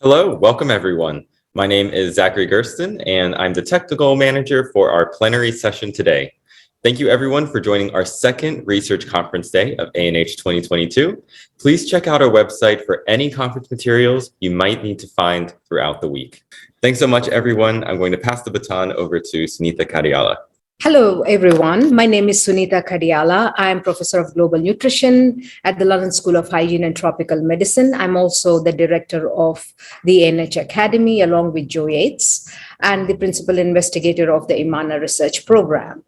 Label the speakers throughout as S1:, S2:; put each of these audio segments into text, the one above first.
S1: Hello, welcome everyone. My name is Zachary Gersten, and I'm the technical manager for our plenary session today. Thank you everyone for joining our second research conference day of ANH 2022. Please check out our website for any conference materials you might need to find throughout the week. Thanks so much, everyone. I'm going to pass the baton over to Sunita Kadiala.
S2: Hello, everyone. My name is Sunita Kadiala. I am Professor of Global Nutrition at the London School of Hygiene and Tropical Medicine. I'm also the director of the ANH Academy, along with Joe Yates, and the principal investigator of the Imana Research Program.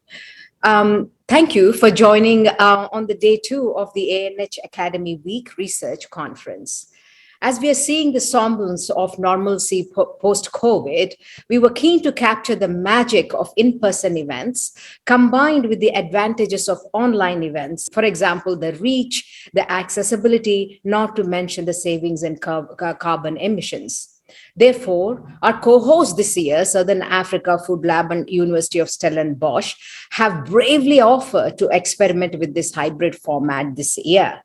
S2: Thank you for joining on the day 2 of the ANH Academy Week Research Conference. As we are seeing the semblance of normalcy post-COVID, we were keen to capture the magic of in-person events combined with the advantages of online events. For example, the reach, the accessibility, not to mention the savings in carbon emissions. Therefore, our co-hosts this year, Southern Africa Food Lab and University of Stellenbosch, have bravely offered to experiment with this hybrid format this year.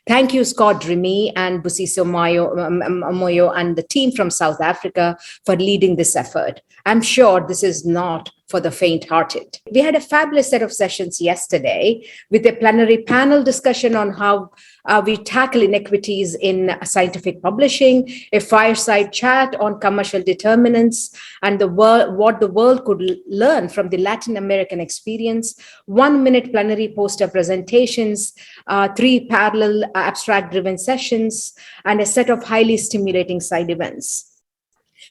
S2: Thank you, Scott Remy and Busiso Moyo and the team from South Africa for leading this effort. I'm sure this is not for the faint-hearted. We had a fabulous set of sessions yesterday with a plenary panel discussion on how we tackle inequities in scientific publishing, a fireside chat on commercial determinants and what the world could learn from the Latin American experience, 1-minute plenary poster presentations, 3 parallel abstract-driven sessions, and a set of highly stimulating side events.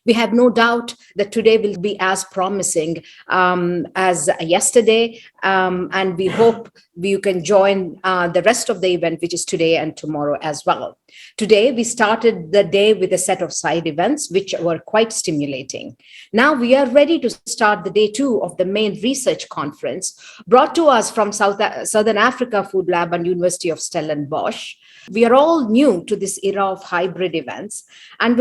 S2: We have no doubt that today will be as promising as yesterday, and we hope you can join the rest of the event, which is today and tomorrow as well. Today, we started the day with a set of side events, which were quite stimulating. Now we are ready to start the day 2 of the main research conference, brought to us from Southern Africa Food Lab and University of Stellenbosch. We are all new to this era of hybrid events, and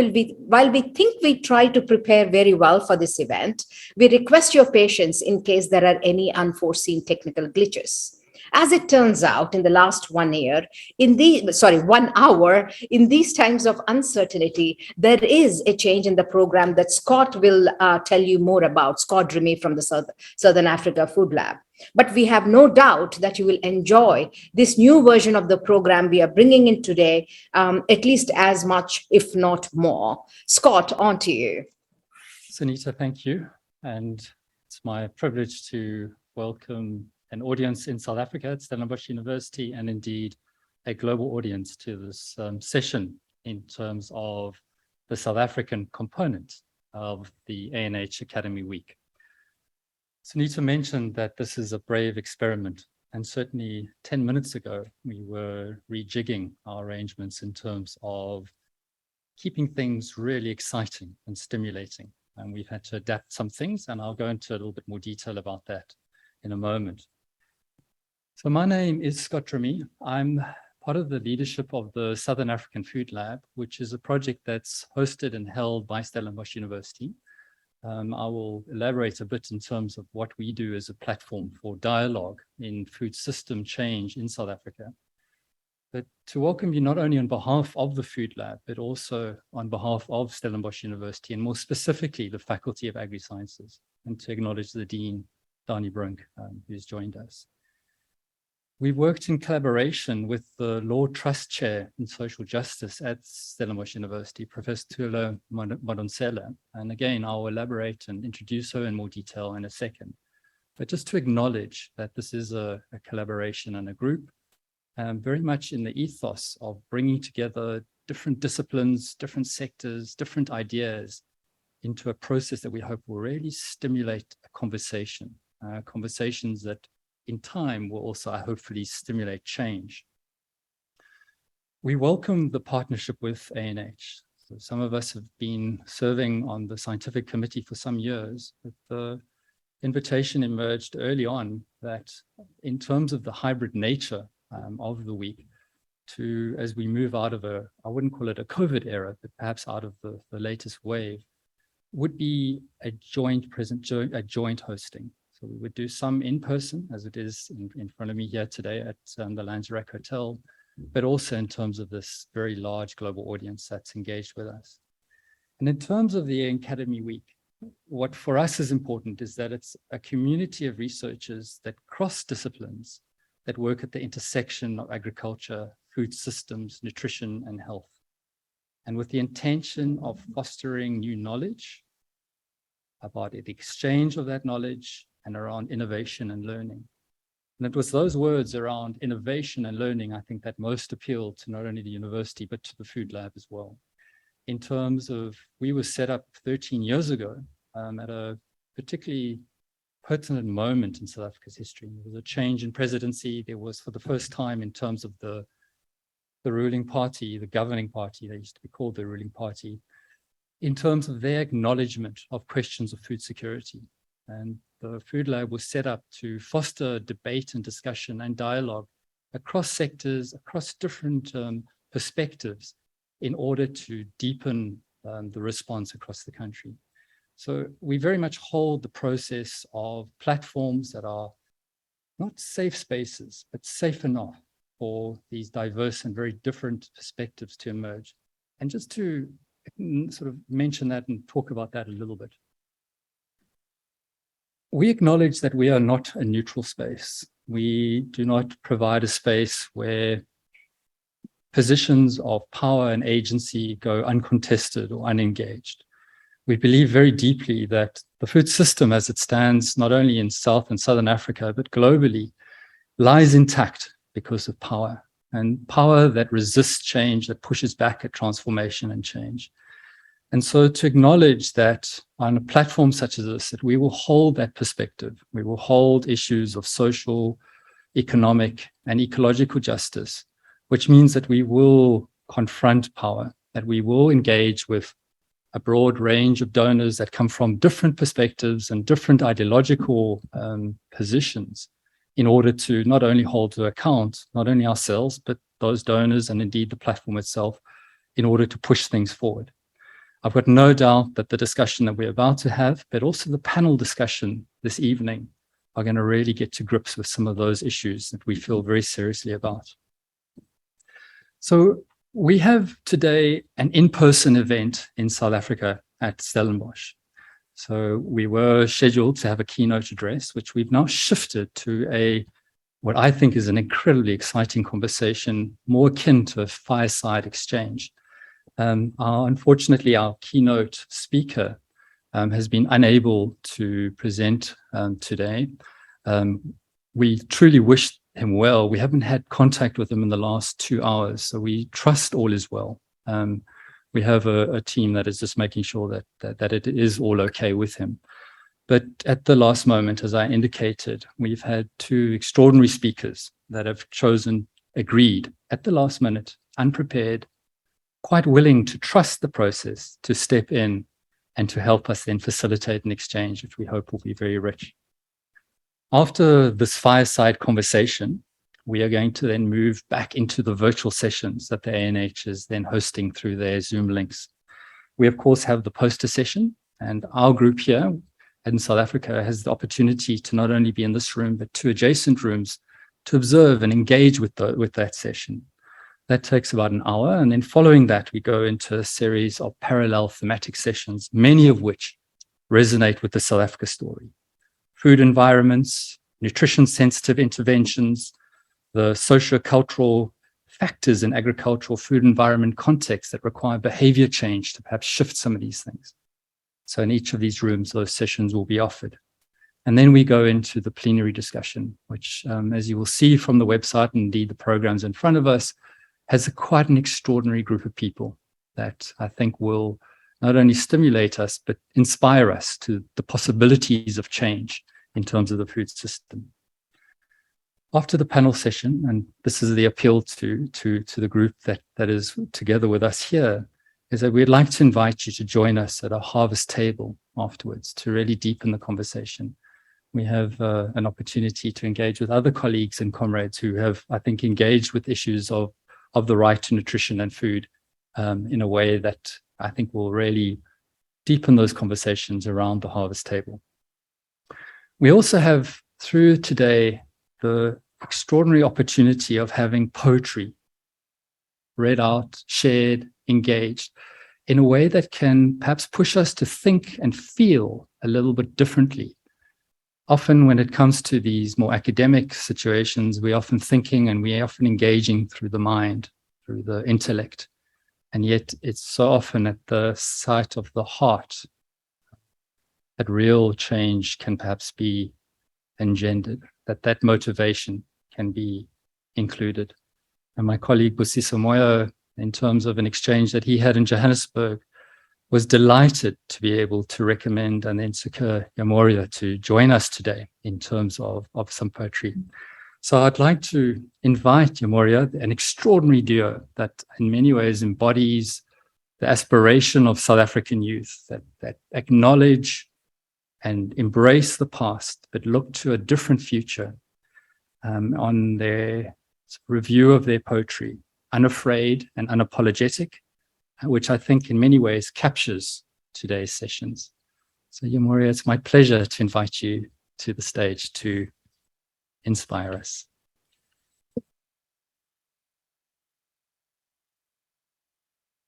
S2: while we think we try to prepare very well for this event, we request your patience in case there are any unforeseen technical glitches. As it turns out, in the last 1 hour, in these times of uncertainty, there is a change in the program that Scott will tell you more about, Scott Remy from the Southern Africa Food Lab. But we have no doubt that you will enjoy this new version of the program we are bringing in today, at least as much, if not more. Scott, on to you.
S3: Sunita, thank you. And it's my privilege to welcome an audience in South Africa at Stellenbosch University, and indeed a global audience to this session in terms of the South African component of the ANH Academy Week. Sunita mentioned that this is a brave experiment, and certainly 10 minutes ago, we were rejigging our arrangements in terms of keeping things really exciting and stimulating. And we've had to adapt some things, and I'll go into a little bit more detail about that in a moment. So my name is Scott Remy. I'm part of the leadership of the Southern African Food Lab, which is a project that's hosted and held by Stellenbosch University. I will elaborate a bit in terms of what we do as a platform for dialogue in food system change in South Africa. But to welcome you not only on behalf of the Food Lab, but also on behalf of Stellenbosch University, and more specifically, the Faculty of Agri-Sciences, and to acknowledge the Dean, Dani Brink, who's joined us. We've worked in collaboration with the Law Trust Chair in Social Justice at Stellenbosch University, Professor Thulo Madonsela. And again, I'll elaborate and introduce her in more detail in a second. But just to acknowledge that this is a collaboration and a group, very much in the ethos of bringing together different disciplines, different sectors, different ideas into a process that we hope will really stimulate a conversation, conversations that in time will also hopefully stimulate change. We welcome the partnership with ANH. So some of us have been serving on the scientific committee for some years, but the invitation emerged early on that in terms of the hybrid nature of the week, to, as we move out of I wouldn't call it a COVID era, but perhaps out of the latest wave, would be a joint hosting. So we would do some in person, as it is in front of me here today at the Lanzerac Hotel, but also in terms of this very large global audience that's engaged with us. And in terms of the Academy Week, what for us is important is that it's a community of researchers that cross disciplines, that work at the intersection of agriculture, food systems, nutrition, and health. And with the intention of fostering new knowledge about the exchange of that knowledge and around innovation and learning. And it was those words around innovation and learning, I think, that most appealed to not only the university, but to the food lab as well. In terms of, we were set up 13 years ago at a particularly pertinent moment in South Africa's history. There was a change in presidency. There was, for the first time, in terms of the ruling party, the governing party, they used to be called the ruling party, in terms of their acknowledgement of questions of food security. And the Food Lab was set up to foster debate and discussion and dialogue across sectors, across different perspectives, in order to deepen the response across the country. So we very much hold the process of platforms that are not safe spaces, but safe enough for these diverse and very different perspectives to emerge. And just to sort of mention that and talk about that a little bit. We acknowledge that we are not a neutral space. We do not provide a space where positions of power and agency go uncontested or unengaged. We believe very deeply that the food system as it stands, not only in South and Southern Africa, but globally, lies intact because of power, and power that resists change, that pushes back at transformation and change. And so to acknowledge that on a platform such as this, that we will hold that perspective, we will hold issues of social, economic, and ecological justice, which means that we will confront power, that we will engage with a broad range of donors that come from different perspectives and different ideological positions, in order to not only hold to account, not only ourselves, but those donors and indeed the platform itself, in order to push things forward. I've got no doubt that the discussion that we're about to have, but also the panel discussion this evening, are going to really get to grips with some of those issues that we feel very seriously about. So we have today an in-person event in South Africa at Stellenbosch. So we were scheduled to have a keynote address, which we've now shifted to what I think is an incredibly exciting conversation, more akin to a fireside exchange. Unfortunately, our keynote speaker has been unable to present today. We truly wish him well. We haven't had contact with him in the last 2 hours, so we trust all is well. We have a team that is just making sure that it is all okay with him. But at the last moment, as I indicated, we've had 2 extraordinary speakers that have agreed at the last minute, unprepared, quite willing to trust the process, to step in and to help us then facilitate an exchange, which we hope will be very rich. After this fireside conversation, we are going to then move back into the virtual sessions that the ANH is then hosting through their Zoom links. We, of course, have the poster session, and our group here in South Africa has the opportunity to not only be in this room, but 2 adjacent rooms to observe and engage with that session. That takes about an hour, and then following that, we go into a series of parallel thematic sessions, many of which resonate with the South Africa story. Food environments, nutrition-sensitive interventions, the socio-cultural factors in agricultural food environment context that require behavior change to perhaps shift some of these things. So in each of these rooms, those sessions will be offered. And then we go into the plenary discussion, which, as you will see from the website, and indeed the programs in front of us, has quite an extraordinary group of people that I think will not only stimulate us, but inspire us to the possibilities of change in terms of the food system. After the panel session, and this is the appeal to the group that is together with us here, is that we'd like to invite you to join us at a harvest table afterwards to really deepen the conversation. We have an opportunity to engage with other colleagues and comrades who have, I think, engaged with issues of the right to nutrition and food in a way that I think will really deepen those conversations around the harvest table. We also have, through today, the extraordinary opportunity of having poetry read out, shared, engaged in a way that can perhaps push us to think and feel a little bit differently. Often when it comes to these more academic situations, we're often thinking and we're often engaging through the mind, through the intellect. And yet it's so often at the site of the heart that real change can perhaps be engendered, that motivation can be included. And my colleague Busisa Moyo, in terms of an exchange that he had in Johannesburg, was delighted to be able to recommend and then secure Yamoria to join us today in terms of some poetry. So I'd like to invite Yamoria, an extraordinary duo that in many ways embodies the aspiration of South African youth, that acknowledge and embrace the past, but look to a different future on their review of their poetry, Unafraid and Unapologetic, which I think in many ways captures today's sessions. So Yamoria, it's my pleasure to invite you to the stage to inspire us.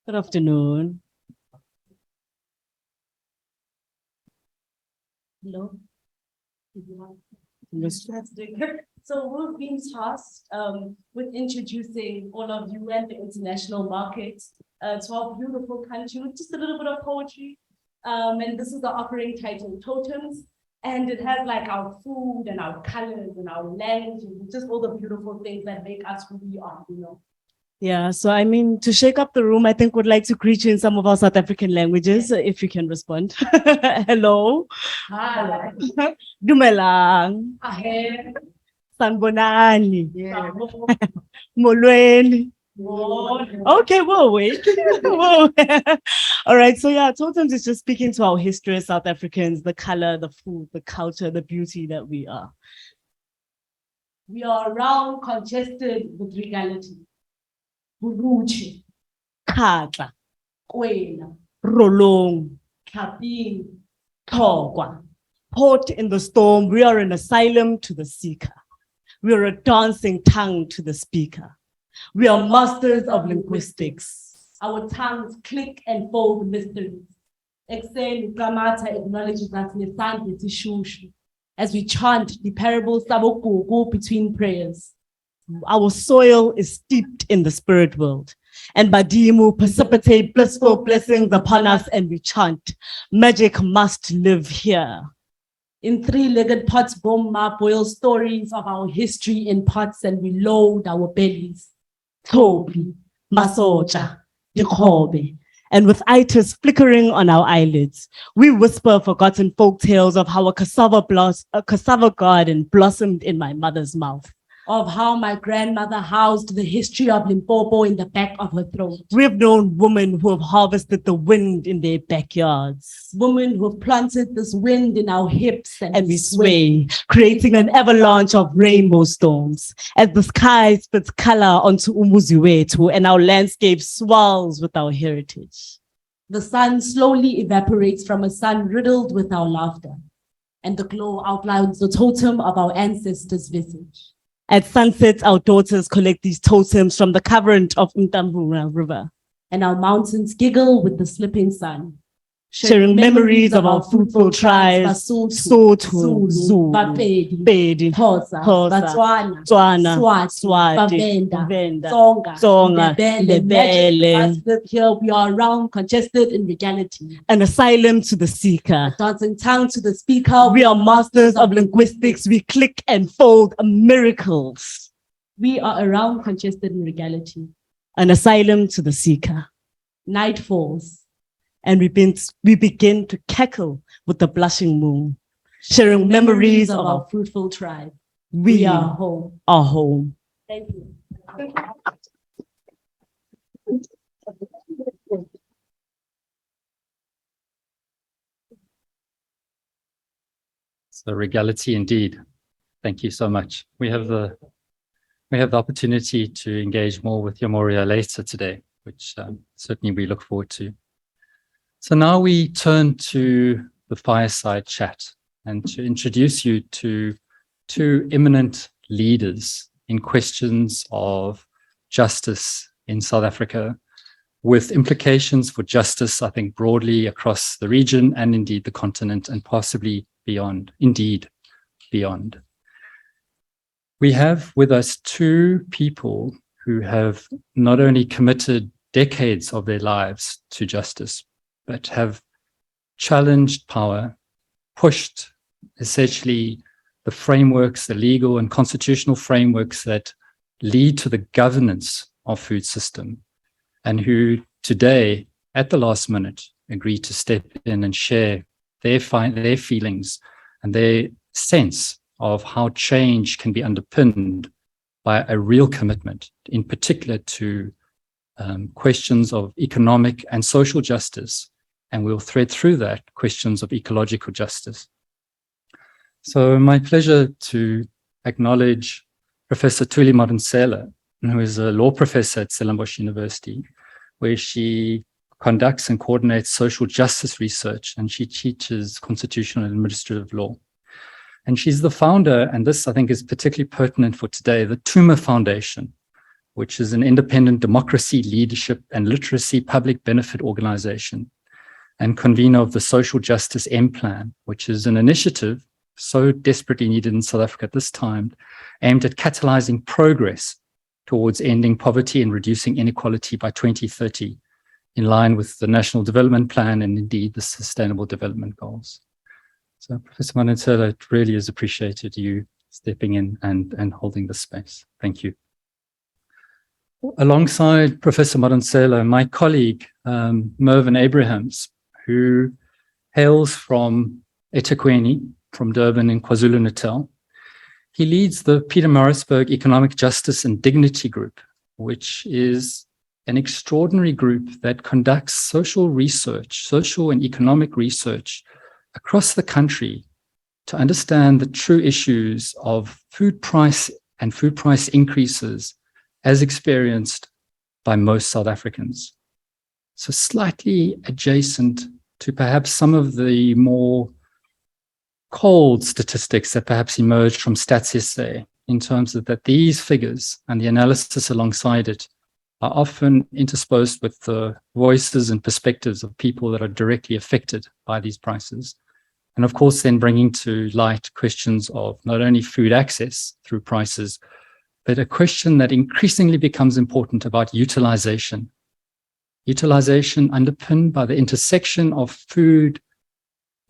S4: Good afternoon. Hello. So we've been tasked with introducing all of you and the international market to our beautiful country with just a little bit of poetry. And this is the offering titled Totems. And it has like our food and our colors and our language and just all the beautiful things that make us who we are, you know. Yeah, so I mean, to shake up the room, I think we'd like to greet you in some of our South African languages, if you can respond. Hello.
S2: Hi.
S4: Dumelang.
S2: Ahe.
S4: Sanbonani.
S2: Yeah.
S4: Molweni. Okay, we'll wait. Whoa. All right, so yeah, Totems is just speaking to our history as South Africans, the color, the food, the culture, the beauty that we are. We are around congested with regality. Buruchi, Kata, Kwena, Rolong, Kaping, Togwa. Port in the storm, we are an asylum to the seeker. We are a dancing tongue to the speaker. We are masters of linguistics. Our tongues click and fold mysteries. Exhale, Gramata acknowledges us Nesante Tishushu as we chant the parable Sabokugu between prayers. Our soil is steeped in the spirit world. And Badimu precipitate blissful blessings upon us and we chant, magic must live here. In three-legged pots, Bomma boil stories of our history in pots and we load our bellies. Tobi, Masocha, Dikhobe. And with itis flickering on our eyelids, we whisper forgotten folk tales of how a cassava garden blossomed in my mother's mouth. Of how my grandmother housed the history of Limpopo in the back of her throat. We've known women who have harvested the wind in their backyards. Women who have planted this wind in our hips and we sway, creating an avalanche of rainbow storms as the sky spits color onto Umuzi wetu and our landscape swells with our heritage. The sun slowly evaporates from a sun riddled with our laughter, and the glow outlines the totem of our ancestors' visage. At sunset, our daughters collect these totems from the current of Mtambura River. And our mountains giggle with the slipping sun. Sharing memories of our fruitful tribes, Sotho, Zulu, Bapedi, Xhosa, Tswana, Swati, Venda, Tsonga, Ndebele. Here we are around, congested in regality. An asylum to the seeker. A dancing tongue to the speaker. We are masters of linguistics. We click and fold miracles. We are around, congested in regality. An asylum to the seeker. Night falls. And we begin to cackle with the blushing moon, sharing memories of our fruitful tribe. We are home. Our home. Thank you.
S3: So regality indeed. Thank you so much. We have the opportunity to engage more with Yamoria later today, which certainly we look forward to. So now we turn to the fireside chat and to introduce you to two eminent leaders in questions of justice in South Africa, with implications for justice, I think, broadly across the region and indeed the continent and possibly beyond, indeed beyond. We have with us two people who have not only committed decades of their lives to justice, but have challenged power, pushed essentially the frameworks, the legal and constitutional frameworks that lead to the governance of food system, and who today, at the last minute, agreed to step in and share their feelings and their sense of how change can be underpinned by a real commitment, in particular to questions of economic and social justice, and we'll thread through that questions of ecological justice. So my pleasure to acknowledge Professor Thuli Madonsela, who is a law professor at Stellenbosch University, where she conducts and coordinates social justice research, and she teaches constitutional and administrative law. And she's the founder, and this I think is particularly pertinent for today, the Tuma Foundation, which is an independent democracy, leadership, and literacy public benefit organization, and convener of the Social Justice M-Plan, which is an initiative so desperately needed in South Africa at this time, aimed at catalyzing progress towards ending poverty and reducing inequality by 2030, in line with the National Development Plan and indeed the Sustainable Development Goals. So Professor Madonsela, it really is appreciated you stepping in and holding this space. Thank you. Alongside Professor Madonsela, my colleague, Mervyn Abrahams, who hails from eThekwini, from Durban in KwaZulu-Natal. He leads the Pietermaritzburg Economic Justice and Dignity Group, which is an extraordinary group that conducts social research, social and economic research across the country to understand the true issues of food price and food price increases as experienced by most South Africans. So slightly adjacent to perhaps some of the more cold statistics that perhaps emerged from Stats SA, in terms of that these figures and the analysis alongside it are often interspersed with the voices and perspectives of people that are directly affected by these prices. And of course, then bringing to light questions of not only food access through prices, but a question that increasingly becomes important about utilization. Utilization underpinned by the intersection of food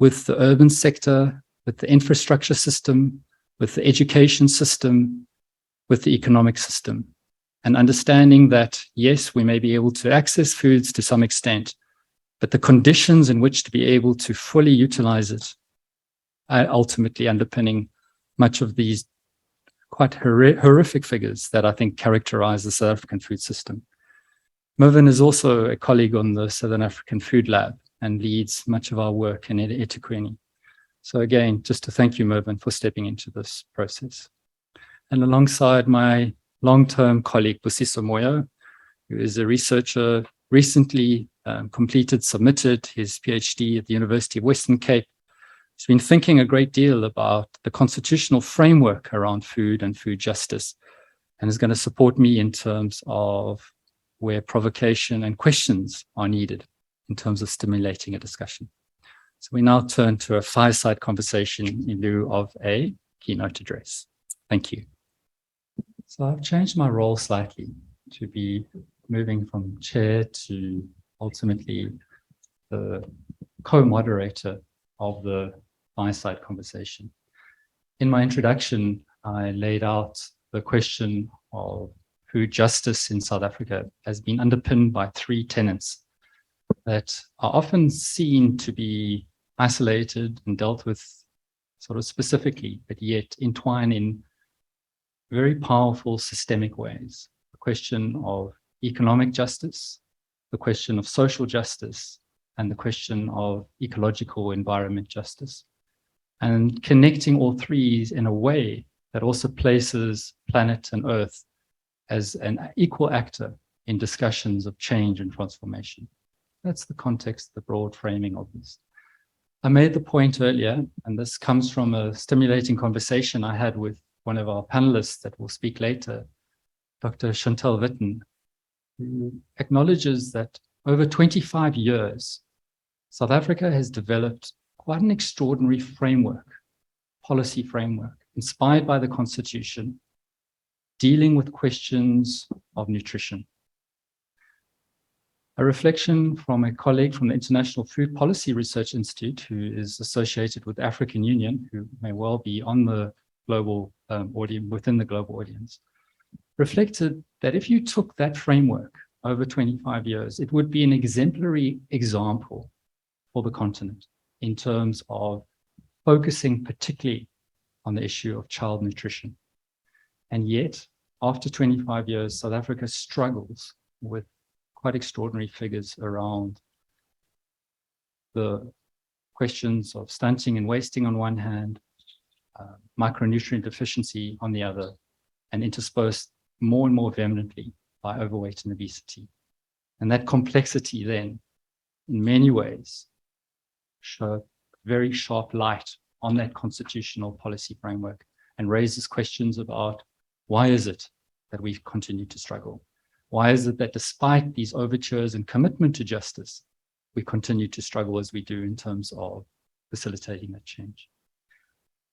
S3: with the urban sector, with the infrastructure system, with the education system, with the economic system. And understanding that, yes, we may be able to access foods to some extent, but the conditions in which to be able to fully utilize it are ultimately underpinning much of these quite horrific figures that I think characterize the South African food system. Mervyn is also a colleague on the Southern African Food Lab and leads much of our work in eThekwini. So again, just to thank you, Mervyn, for stepping into this process. And alongside my long-term colleague, Busiso Moyo, who is a researcher, recently submitted his PhD at the University of Western Cape. He's been thinking a great deal about the constitutional framework around food and food justice, and is going to support me in terms of where provocation and questions are needed in terms of stimulating a discussion. So we now turn to a fireside conversation in lieu of a keynote address. Thank you. So I've changed my role slightly to be moving from chair to ultimately the co-moderator of the fireside conversation. In my introduction, I laid out the question of food justice in South Africa has been underpinned by three tenets that are often seen to be isolated and dealt with sort of specifically, but yet entwine in very powerful systemic ways. The question of economic justice, the question of social justice, and the question of ecological environment justice. And connecting all three in a way that also places planet and Earth as an equal actor in discussions of change and transformation. That's the context, the broad framing of this. I made the point earlier, and this comes from a stimulating conversation I had with one of our panelists that will speak later, Dr. Chantal Witten, who acknowledges that over 25 years, South Africa has developed quite an extraordinary framework, policy framework, inspired by the Constitution, dealing with questions of nutrition. A reflection from a colleague from the International Food Policy Research Institute, who is associated with the African Union, who may well be on the global audience, within the global audience, reflected that if you took that framework over 25 years, it would be an exemplary example for the continent in terms of focusing particularly on the issue of child nutrition. And yet, after 25 years, South Africa struggles with quite extraordinary figures around the questions of stunting and wasting on one hand, micronutrient deficiency on the other, and interspersed more and more vehemently by overweight and obesity. And that complexity then, in many ways, show very sharp light on that constitutional policy framework and raises questions about why is it that we continue to struggle? Why is it that despite these overtures and commitment to justice, we continue to struggle as we do in terms of facilitating that change?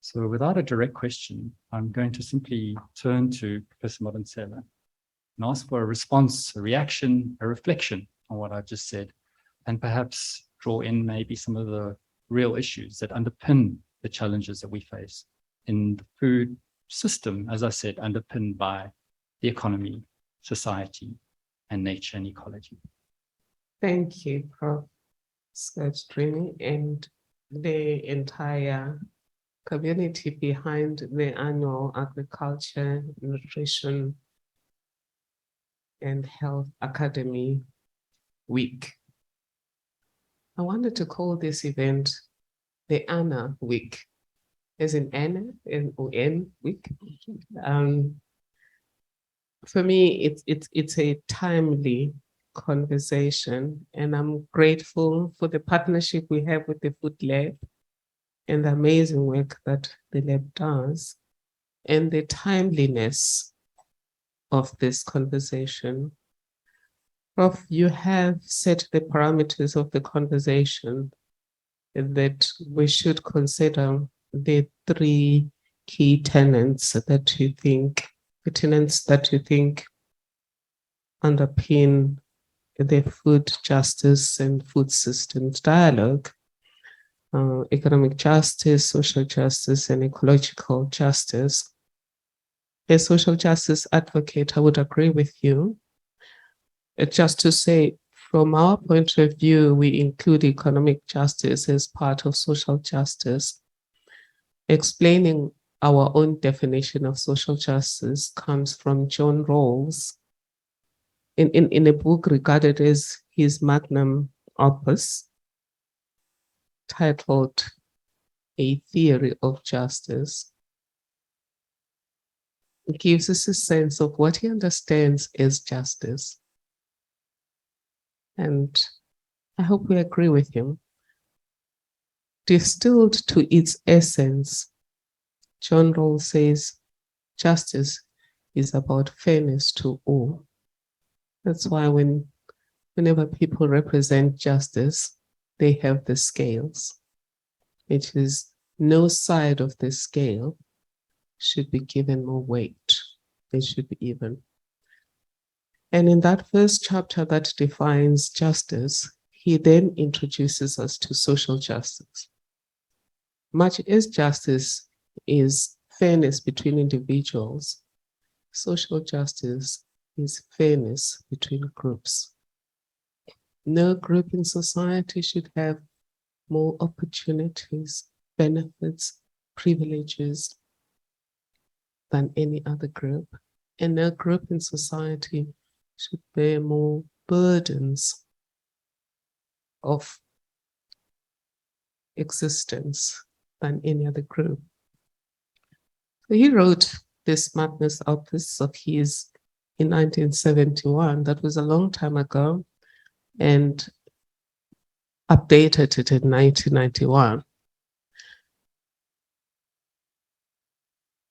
S3: So without a direct question, I'm going to simply turn to Professor Modensela and ask for a response, a reaction, a reflection on what I've just said, and perhaps draw in maybe some of the real issues that underpin the challenges that we face in the food system, as I said, underpinned by the economy, society, and nature and ecology.
S5: Thank you, Prof. Scott-Trini, and the entire community behind the annual Agriculture, Nutrition, and Health Academy Week. I wanted to call this event the ANA Week, as in Anna, N-O-N Week. For me, it's a timely conversation, and I'm grateful for the partnership we have with the Food Lab and the amazing work that the lab does, and the timeliness of this conversation. Prof, you have set the parameters of the conversation that we should consider the three key tenets that you think, underpin the food justice and food systems dialogue: economic justice, social justice, and ecological justice. As social justice advocate, I would agree with you. Just to say, from our point of view, we include economic justice as part of social justice. Explaining our own definition of social justice comes from John Rawls in a book regarded as his magnum opus, titled A Theory of Justice. It gives us a sense of what he understands as justice. And I hope we agree with him. Distilled to its essence, John Rawls says justice is about fairness to all. That's why whenever people represent justice, they have the scales. It is no side of the scale should be given more weight. It should be even. And in that first chapter that defines justice, he then introduces us to social justice. Much as justice is fairness between individuals, social justice is fairness between groups. No group in society should have more opportunities, benefits, privileges than any other group. And no group in society should bear more burdens of existence than any other group. So he wrote this magnus opus of his in 1971. That was a long time ago, and updated it in 1991.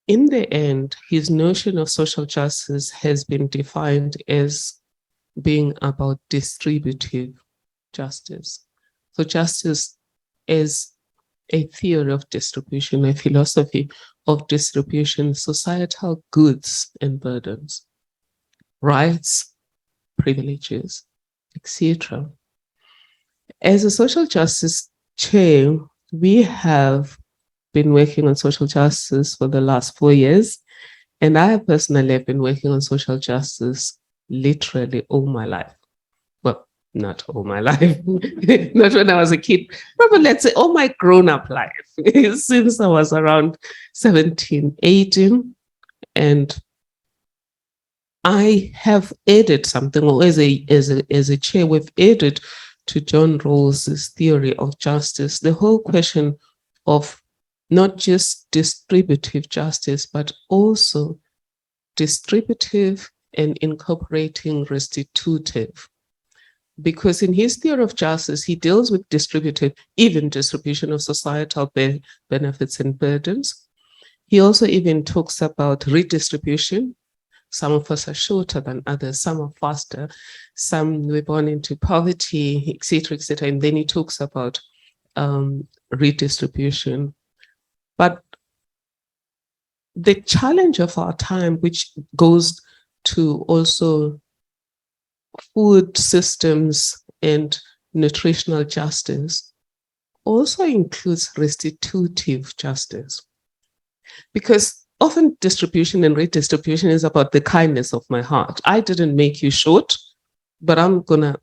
S5: In the end, his notion of social justice has been defined as being about distributive justice. So justice is a theory of distribution, a philosophy of distribution, societal goods and burdens, rights, privileges, etc. As a social justice chair, we have been working on social justice for the last 4 years, and I personally have been working on social justice literally all my life. Well, not all my life, not when I was a kid, probably let's say all my grown-up life, since I was around 17, 18, and I have added something, or as a chair, we've added to John Rawls's theory of justice, the whole question of not just distributive justice, but also distributive and incorporating restitutive. Because in his theory of justice, he deals with distributive, even distribution of societal benefits and burdens. He also even talks about redistribution. Some of us are shorter than others, some are faster, some were born into poverty, etc., etc. And then he talks about redistribution. But the challenge of our time, which goes to also food systems and nutritional justice, also includes restitutive justice. Because often distribution and redistribution is about the kindness of my heart. I didn't make you short, but I'm going to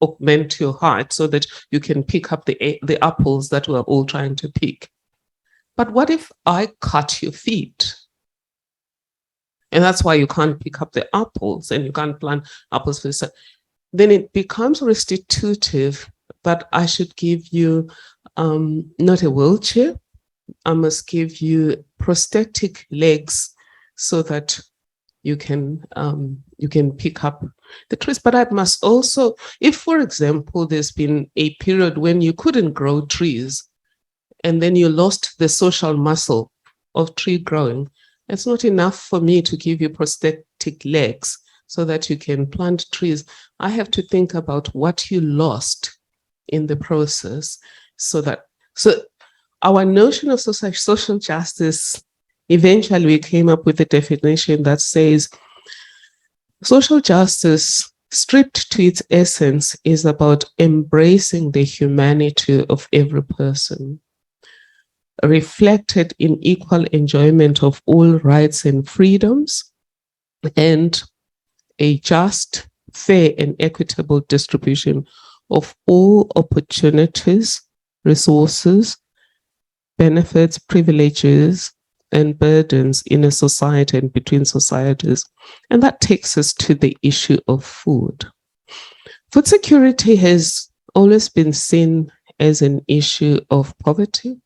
S5: augment your heart so that you can pick up the apples that we're all trying to pick. But what if I cut your feet? And that's why you can't pick up the apples and you can't plant apples for yourself. Then it becomes restitutive, but I should give you not a wheelchair. I must give you prosthetic legs so that you can pick up the trees. But I must also, if, for example, there's been a period when you couldn't grow trees and then you lost the social muscle of tree growing, it's not enough for me to give you prosthetic legs so that you can plant trees. I have to think about what you lost in the process so our notion of social justice, eventually we came up with a definition that says social justice, stripped to its essence, is about embracing the humanity of every person, reflected in equal enjoyment of all rights and freedoms, and a just, fair, and equitable distribution of all opportunities, resources, benefits, privileges, and burdens in a society and between societies. And that takes us to the issue of food. Food security has always been seen as an issue of poverty,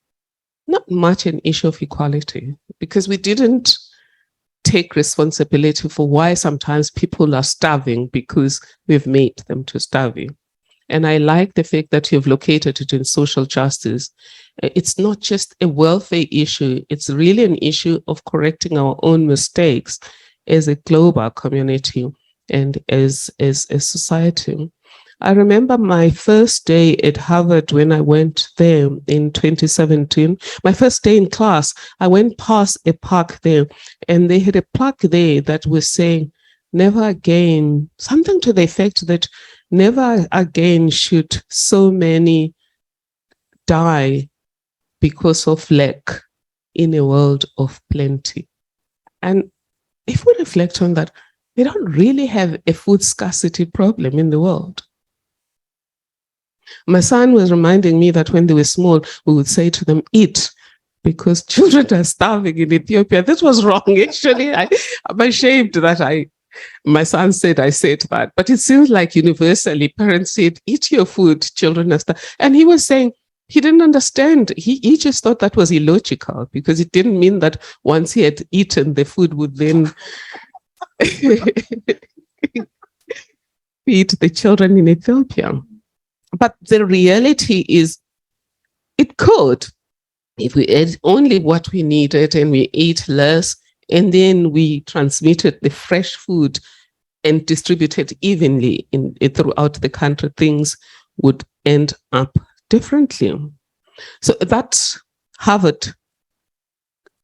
S5: not much an issue of equality, because we didn't take responsibility for why sometimes people are starving because we've made them to starving. And I like the fact that you've located it in social justice. It's not just a welfare issue. It's really an issue of correcting our own mistakes as a global community and as a society. I remember my first day at Harvard when I went there in 2017. My first day in class, I went past a park there and they had a plaque there that was saying, never again, something to the effect that never again should so many die because of lack in a world of plenty. And if we reflect on that, we don't really have a food scarcity problem in the world. My son was reminding me that when they were small, we would say to them, eat, because children are starving in Ethiopia. This was wrong, actually. I'm ashamed that my son said I said that, but it seems like universally parents said, eat your food, children are starving. And he was saying he didn't understand. He just thought that was illogical because it didn't mean that once he had eaten, the food would then feed the children in Ethiopia. But the reality is it could. If we ate only what we needed and we ate less, and then we transmitted the fresh food and distributed evenly throughout the country, things would end up differently. So that Harvard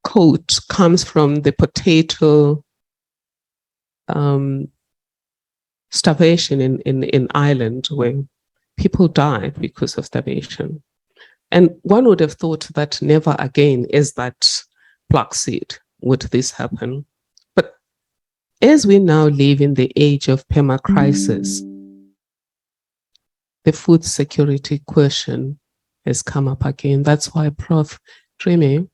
S5: quote comes from the potato starvation in Ireland, where people died because of starvation. And one would have thought that never again is that black seed would this happen. But as we now live in the age of perma-crisis, the food security question has come up again. That's why, Prof. Treme,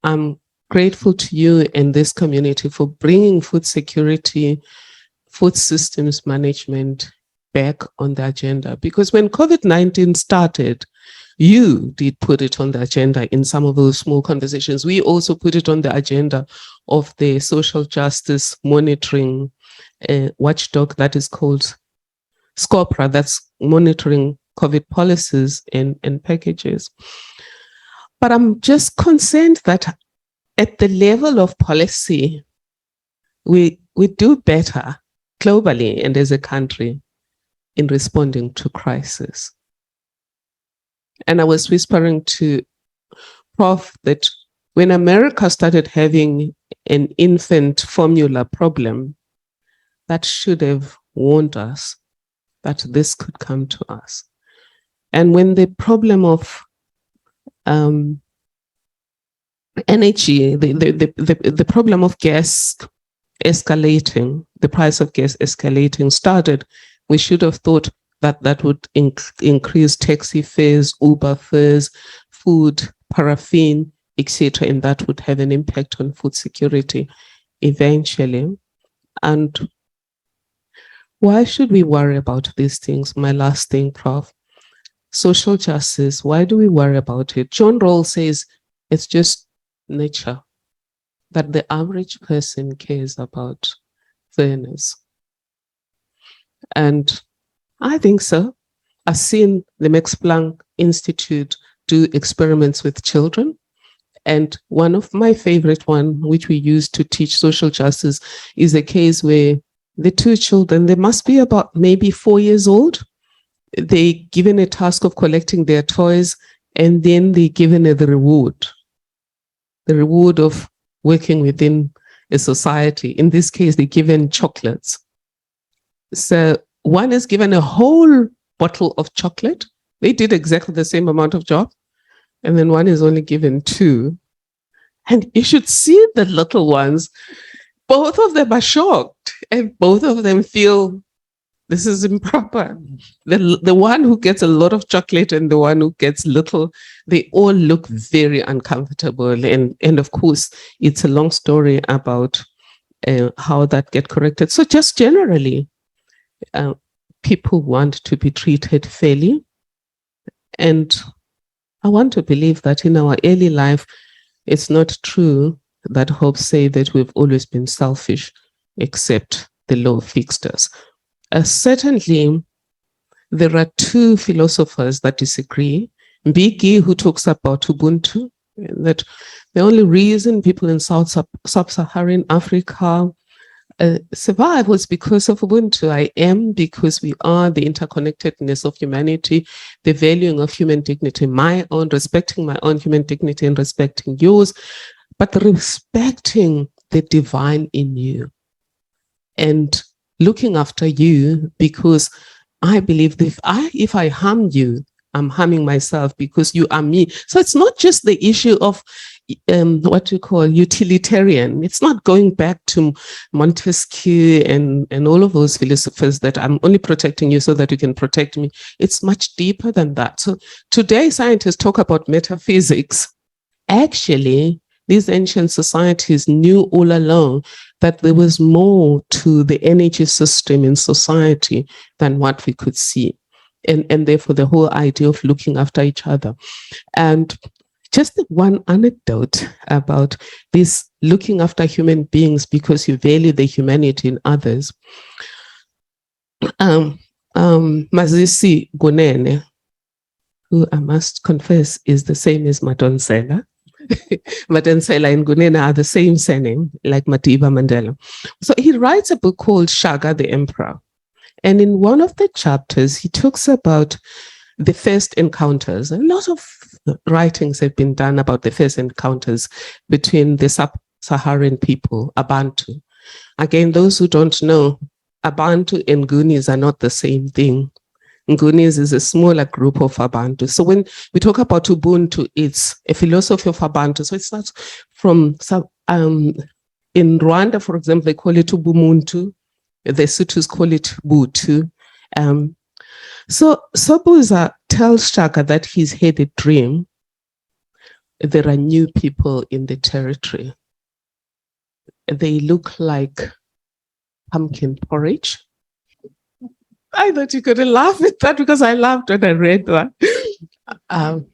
S5: I'm grateful to you and this community for bringing food security, food systems management back on the agenda. Because when COVID-19 started, you did put it on the agenda in some of those small conversations. We also put it on the agenda of the social justice monitoring watchdog that is called SCOPRA, that's monitoring COVID policies and packages. But I'm just concerned that at the level of policy, we do better globally and as a country in responding to crisis. And I was whispering to Prof that when America started having an infant formula problem, that should have warned us that this could come to us. And when the problem of energy, the problem of gas escalating, the price of gas escalating started, we should have thought that that would increase taxi fares, Uber fares, food, paraffin, etc., and that would have an impact on food security eventually. And why should we worry about these things? My last thing, Prof. Social justice, why do we worry about it? John Rawls says it's just nature, that the average person cares about fairness. And I think so. I've seen the Max Planck Institute do experiments with children. And one of my favorite one, which we use to teach social justice, is a case where the two children, they must be about maybe 4 years old. They're given a task of collecting their toys, and then they're given the reward of working within a society. In this case, they're given chocolates. So one is given a whole bottle of chocolate. They did exactly the same amount of job. And then one is only given 2. And you should see the little ones. Both of them are shocked. And both of them feel this is improper. The one who gets a lot of chocolate and the one who gets little, they all look very uncomfortable. And of course, it's a long story about how that get corrected. So just generally, people want to be treated fairly. And I want to believe that in our early life, it's not true that hopes say that we've always been selfish, except the law fixed us. Certainly, there are 2 philosophers that disagree. Mbeki, who talks about Ubuntu, that the only reason people in sub-Saharan Africa survive was because of Ubuntu. I am, because we are, the interconnectedness of humanity, the valuing of human dignity, my own, respecting my own human dignity and respecting yours, but respecting the divine in you and looking after you, because I believe that if I harm you, I'm harming myself because you are me. So it's not just the issue of what you call utilitarian. It's not going back to Montesquieu and all of those philosophers that I'm only protecting you so that you can protect me. It's much deeper than that. So today scientists talk about metaphysics. Actually, these ancient societies knew all along that there was more to the energy system in society than what we could see. And therefore, the whole idea of looking after each other. And just one anecdote about this looking after human beings because you value the humanity in others. Mazisi Gunene, who I must confess is the same as Madonsela, Madensela and Gunena are the same surname, like Madiba Mandela. So he writes a book called Shaka the Emperor. And in one of the chapters, he talks about the first encounters. A lot of writings have been done about the first encounters between the sub-Saharan people, Abantu. Again, those who don't know, Abantu and Gunis are not the same thing. Ngunis is a smaller group of Abantu. So when we talk about Ubuntu, it's a philosophy of Abantu. So it starts from in Rwanda, for example, they call it Ubumuntu. The Sutus call it Butu. So Sobhuza tells Shaka that he's had a dream. There are new people in the territory. They look like pumpkin porridge. I thought you couldn't laugh at that because I laughed when I read that. And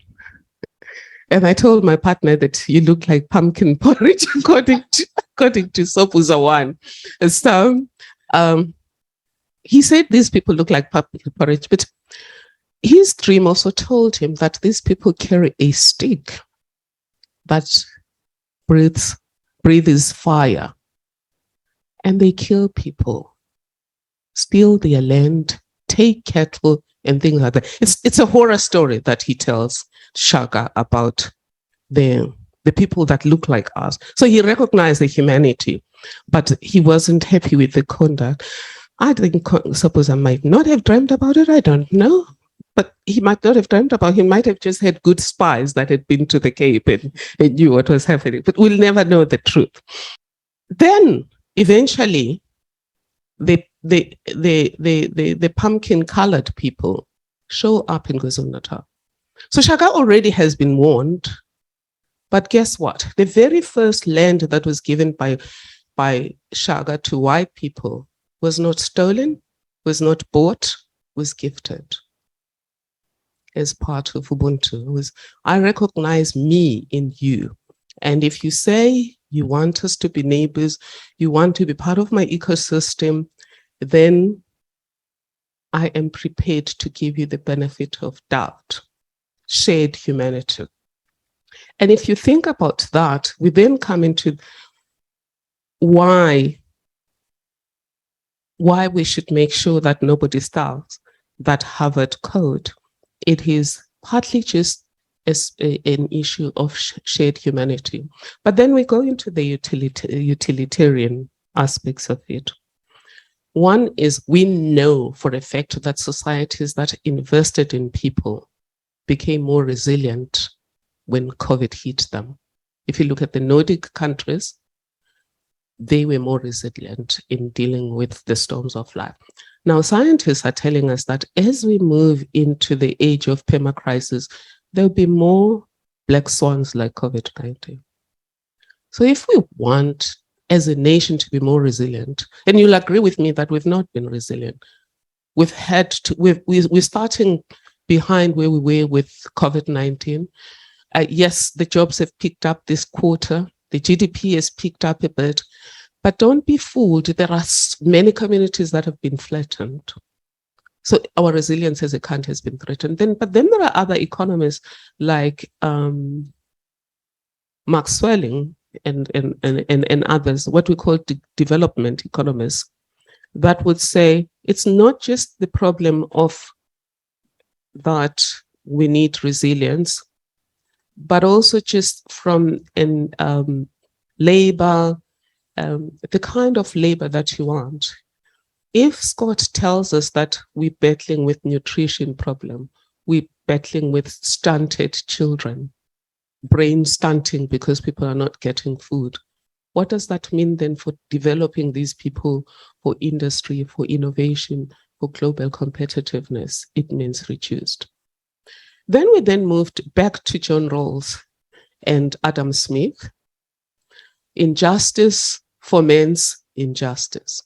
S5: I told my partner that you look like pumpkin porridge according to Sobhuza one. And so he said these people look like pumpkin porridge, but his dream also told him that these people carry a stick that breathes fire, and they kill people, steal their land, take cattle, and things like that. It's a horror story that he tells Shaka about the people that look like us. So he recognized the humanity, but he wasn't happy with the conduct. I think, suppose I might not have dreamt about it, I don't know. But he might not have dreamt about it. He might have just had good spies that had been to the Cape and knew what was happening. But we'll never know the truth. Then, eventually, the pumpkin-colored people show up in KwaZulu-Natal. So Shaka already has been warned. But guess what? The very first land that was given by Shaka to white people was not stolen, was not bought, was gifted as part of Ubuntu. I recognize me in you. And if you say you want us to be neighbors, you want to be part of my ecosystem, then I am prepared to give you the benefit of doubt, shared humanity. And if you think about that, we then come into why we should make sure that nobody starves that Harvard Code. It is partly just as an issue of shared humanity. But then we go into the utilitarian aspects of it. One is we know for a fact that societies that invested in people became more resilient when COVID hit them. If you look at the Nordic countries, they were more resilient in dealing with the storms of life. Now, scientists are telling us that as we move into the age of permacrisis, there'll be more black swans like COVID-19. So if we want, as a nation, to be more resilient, and you'll agree with me that we've not been resilient. We're starting behind where we were with COVID-19. Yes, the jobs have picked up this quarter. The GDP has picked up a bit. But don't be fooled. There are many communities that have been flattened. So our resilience as a country has been threatened. But then there are other economists like Max Swelling and others, what we call development economists, that would say it's not just the problem of that we need resilience, but also just from labor, the kind of labor that you want. If Scott tells us that we're battling with nutrition problem, we're battling with stunted children, brain stunting because people are not getting food, what does that mean then for developing these people for industry, for innovation, for global competitiveness? It means reduced. Then we moved back to John Rawls and Adam Smith. Injustice foments injustice.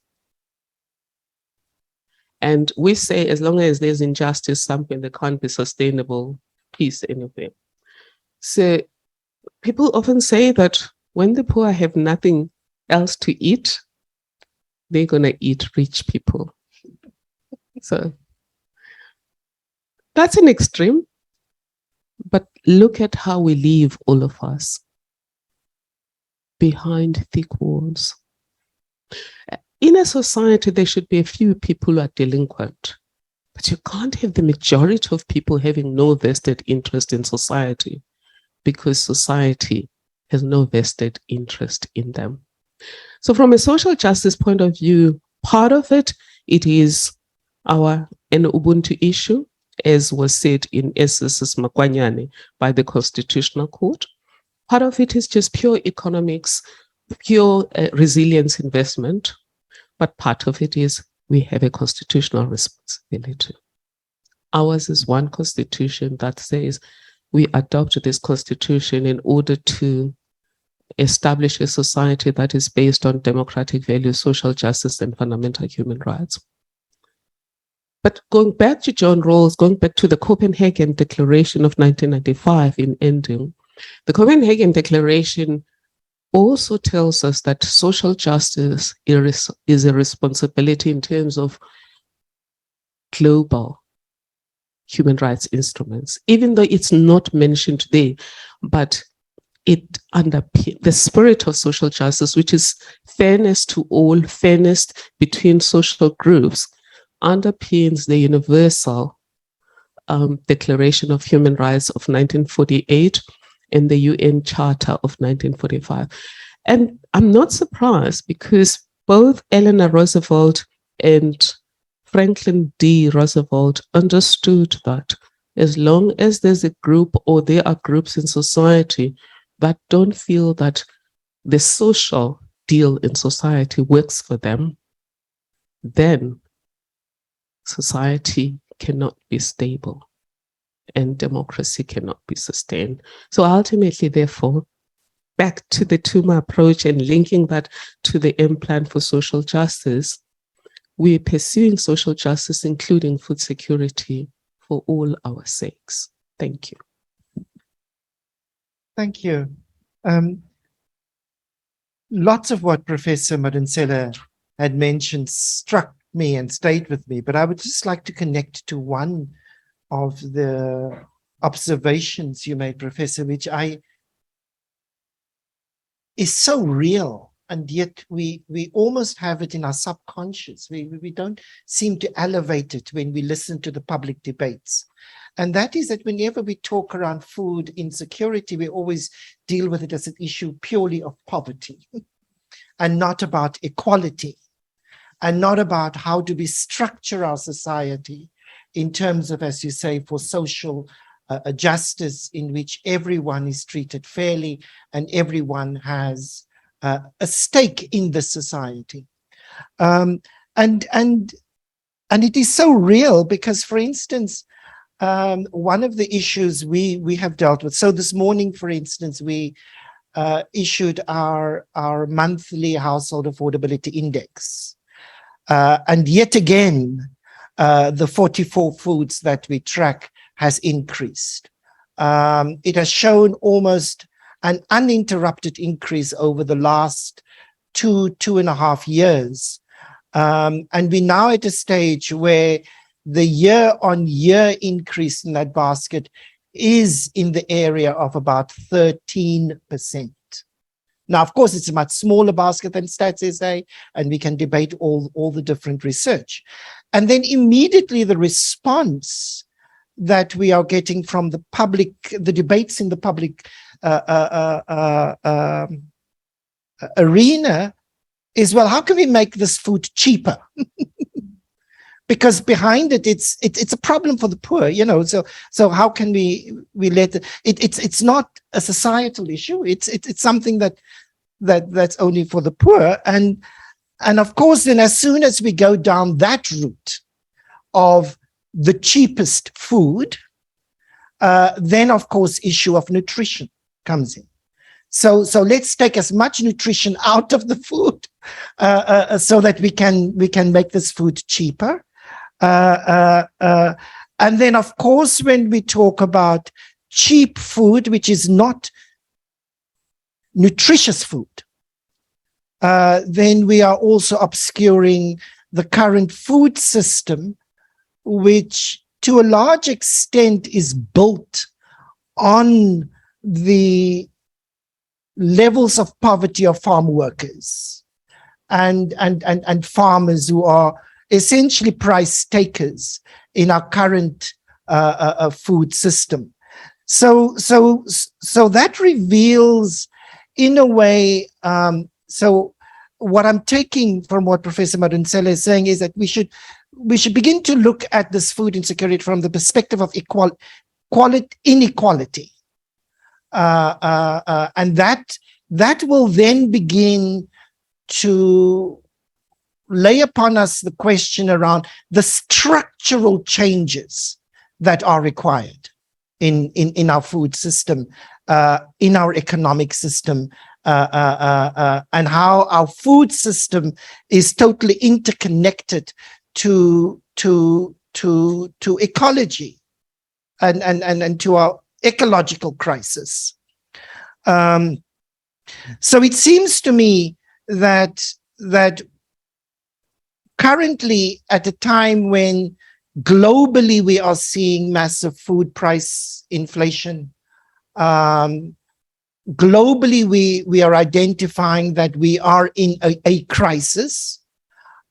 S5: And we say as long as there's injustice, something there can't be sustainable peace anywhere. So people often say that when the poor have nothing else to eat, they're going to eat rich people. So that's an extreme. But look at how we live, all of us. behind thick walls. In a society, there should be a few people who are delinquent, but you can't have the majority of people having no vested interest in society, because society has no vested interest in them. So from a social justice point of view, part of it is an Ubuntu issue, as was said in SSS Makwanyane by the Constitutional Court. Part of it is just pure economics, pure resilience investment, but part of it is we have a constitutional responsibility. Ours is one constitution that says we adopt this constitution in order to establish a society that is based on democratic values, social justice, and fundamental human rights. But going back to John Rawls, going back to the Copenhagen Declaration of 1995 in ending, the Copenhagen Declaration also tells us that social justice is a responsibility in terms of global human rights instruments, even though it's not mentioned there, but it underpins the spirit of social justice, which is fairness to all, fairness between social groups, underpins the Universal Declaration of Human Rights of 1948 and the UN Charter of 1945. And I'm not surprised, because both Eleanor Roosevelt and Franklin D. Roosevelt understood that as long as there's a group, or there are groups in society that don't feel that the social deal in society works for them, then society cannot be stable and democracy cannot be sustained. So ultimately, therefore, back to the Tuma approach and linking that to the M Plan for Social Justice, we're pursuing social justice, including food security, for all our sakes. Thank you.
S6: Thank you. Lots of what Professor Madonsela had mentioned struck me and stayed with me, but I would just like to connect to one of the observations you made, Professor, which is so real, and yet we almost have it in our subconscious. We don't seem to elevate it when we listen to the public debates. And that is that whenever we talk around food insecurity, we always deal with it as an issue purely of poverty and not about equality, and not about how do we structure our society in terms of, as you say, for social justice, in which everyone is treated fairly and everyone has a stake in the society. And it is so real because, for instance, one of the issues we have dealt with, so this morning, for instance, we issued our monthly household affordability index. And yet again, the 44 foods that we track has increased. It has shown almost an uninterrupted increase over the last two and a half years. And we're now at a stage where the year-on-year increase in that basket is in the area of about 13%. Now, of course, it's a much smaller basket than Stats SA, and we can debate all the different research. And then immediately the response that we are getting from the public, the debates in the public arena is, well, how can we make this food cheaper? Because behind it, it's a problem for the poor, you know. So how can we let it? It's not a societal issue. It's something that's only for the poor. And of course, then as soon as we go down that route of the cheapest food, then of course issue of nutrition comes in. So let's take as much nutrition out of the food so that we can make this food cheaper. And then, of course, when we talk about cheap food, which is not nutritious food, then we are also obscuring the current food system, which to a large extent is built on the levels of poverty of farm workers and farmers who are essentially price takers in our current food system. So that reveals, in a way, so what I'm taking from what Professor Madonsela is saying is that we should begin to look at this food insecurity from the perspective of inequality. And that will then begin to lay upon us the question around the structural changes that are required in our food system, in our economic system, and how our food system is totally interconnected to ecology and to our ecological crisis. So it seems to me that currently, at a time when globally we are seeing massive food price inflation, globally we are identifying that we are in a crisis,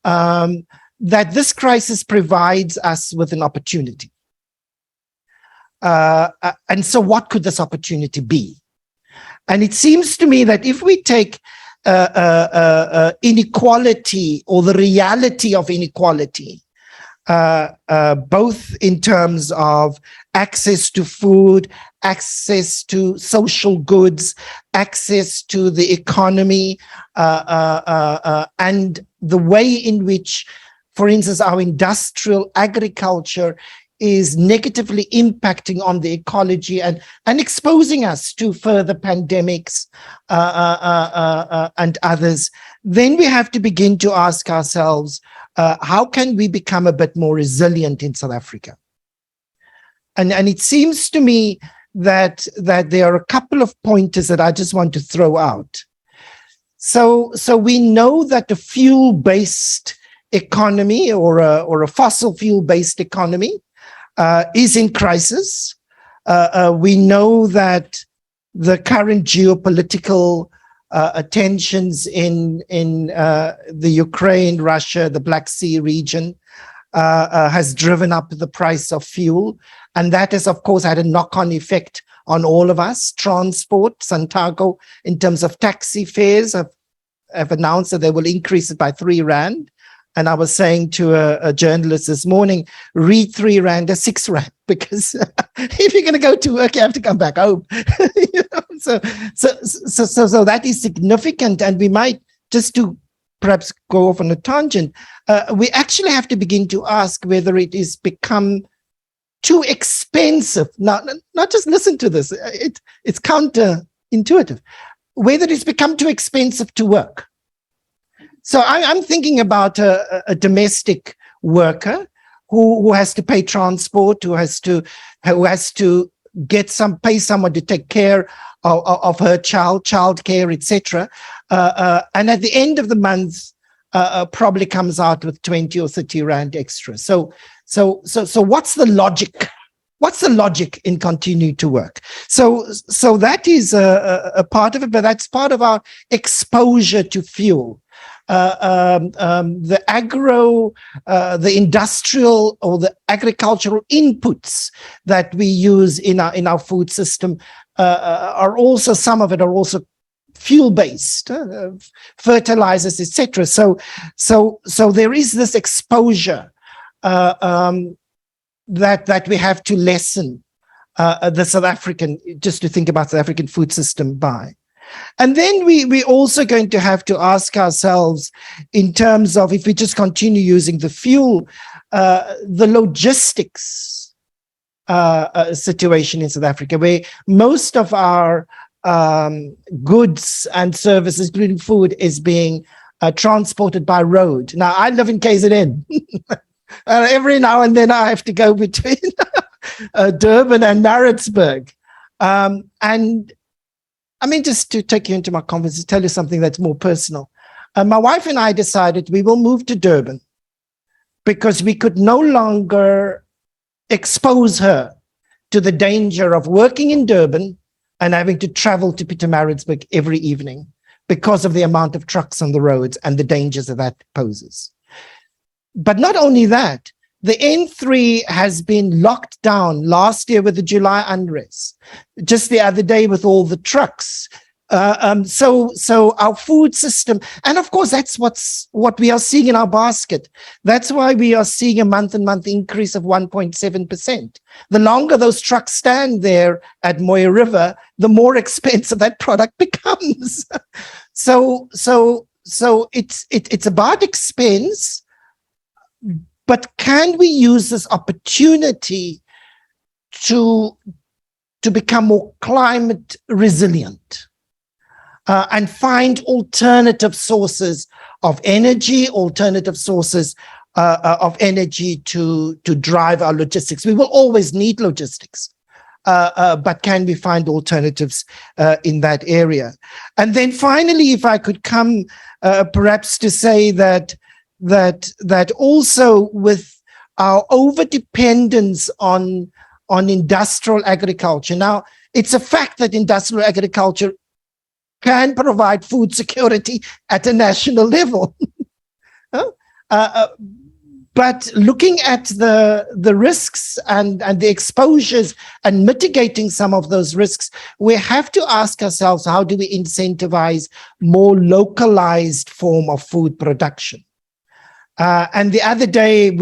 S6: that this crisis provides us with an opportunity. And so what could this opportunity be? And it seems to me that if we take inequality, or the reality of inequality, both in terms of access to food, access to social goods, access to the economy, and the way in which, for instance, our industrial agriculture is negatively impacting on the ecology and exposing us to further pandemics and others, then we have to begin to ask ourselves, how can we become a bit more resilient in South Africa? And it seems to me that there are a couple of pointers that I just want to throw out. So we know that a fuel-based economy or a fossil fuel-based economy is in crisis. We know that the current geopolitical tensions in the Ukraine, Russia, the Black Sea region has driven up the price of fuel. And that has, of course, had a knock-on effect on all of us. Transport, Santago, in terms of taxi fares, have announced that they will increase it by 3 Rand. And I was saying to a journalist this morning, read 3 Rand as 6 Rand, because if you're going to go to work, you have to come back home. You know? So that is significant. And we might, just to perhaps go off on a tangent, we actually have to begin to ask whether it is become too expensive. Now, not just listen to this, it's counterintuitive, whether it's become too expensive to work. So I'm thinking about a domestic worker who has to pay transport, who has to pay someone to take care of her childcare, etc. And at the end of the month, probably comes out with 20 or 30 Rand extra. So what's the logic? What's the logic in continuing to work? So that is a part of it, but that's part of our exposure to fuel. The industrial or the agricultural inputs that we use in our food system are also, some of it are also fuel-based, fertilizers, etc. So there is this exposure that we have to lessen the South African, just to think about the South African food system by. And then we're also going to have to ask ourselves, in terms of, if we just continue using the fuel, the logistics situation in South Africa, where most of our goods and services, including food, is being transported by road. Now, I live in KZN. Every now and then I have to go between Durban and Maritzburg. And I mean, just to take you into my confidence, to tell you something that's more personal. My wife and I decided we will move to Durban because we could no longer expose her to the danger of working in Durban, and having to travel to Pietermaritzburg every evening because of the amount of trucks on the roads and the dangers that poses. But not only that, the N3 has been locked down last year with the July unrest, just the other day with all the trucks. So our food system, and of course, that's what we are seeing in our basket. That's why we are seeing a month-on-month increase of 1.7%. The longer those trucks stand there at Moya River, the more expensive that product becomes. So it's about expense, but can we use this opportunity to become more climate resilient? And find alternative sources of energy, alternative sources of energy to drive our logistics. We will always need logistics, but can we find alternatives in that area? And then finally, if I could come perhaps to say that also with our overdependence on industrial agriculture. Now, it's a fact that industrial agriculture can provide food security at a national level. But looking at the risks and the exposures and mitigating some of those risks, we have to ask ourselves, how do we incentivize more localized form of food production? And the other day,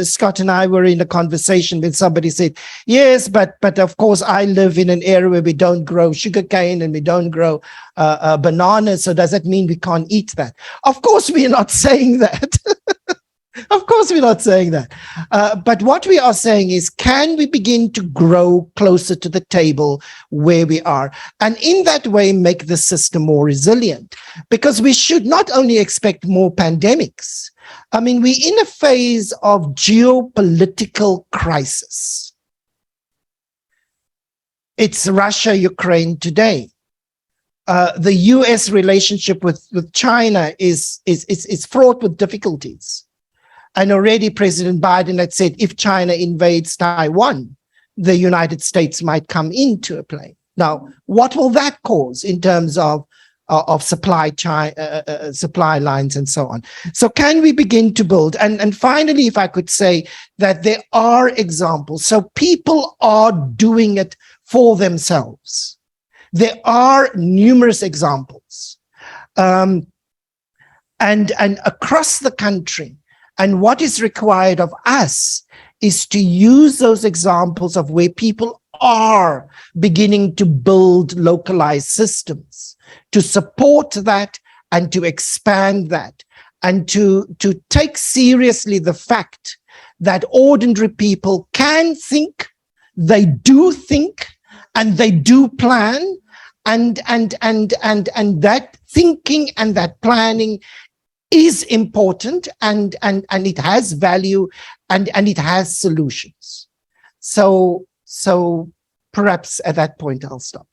S6: Scott and I were in a conversation when somebody said, yes, but of course I live in an area where we don't grow sugarcane and we don't grow bananas. So does that mean we can't eat that? Of course, we're not saying that. Of course, we're not saying that. But what we are saying is, can we begin to grow closer to the table where we are? And in that way, make the system more resilient. Because we should not only expect more pandemics. I mean, we're in a phase of geopolitical crisis. It's Russia-Ukraine today. The US relationship with China is fraught with difficulties. And already President Biden had said, if China invades Taiwan, the United States might come into a play. Now, what will that cause in terms of supply lines and so on? So can we begin to build? And finally, if I could say that there are examples. So people are doing it for themselves. There are numerous examples. And across the country, and what is required of us is to use those examples of where people are beginning to build localized systems, to support that and to expand that, and to take seriously the fact that ordinary people can think, they do think, and they do plan, and that thinking and that planning is important, and it has value, and it has solutions. So perhaps at that point I'll stop.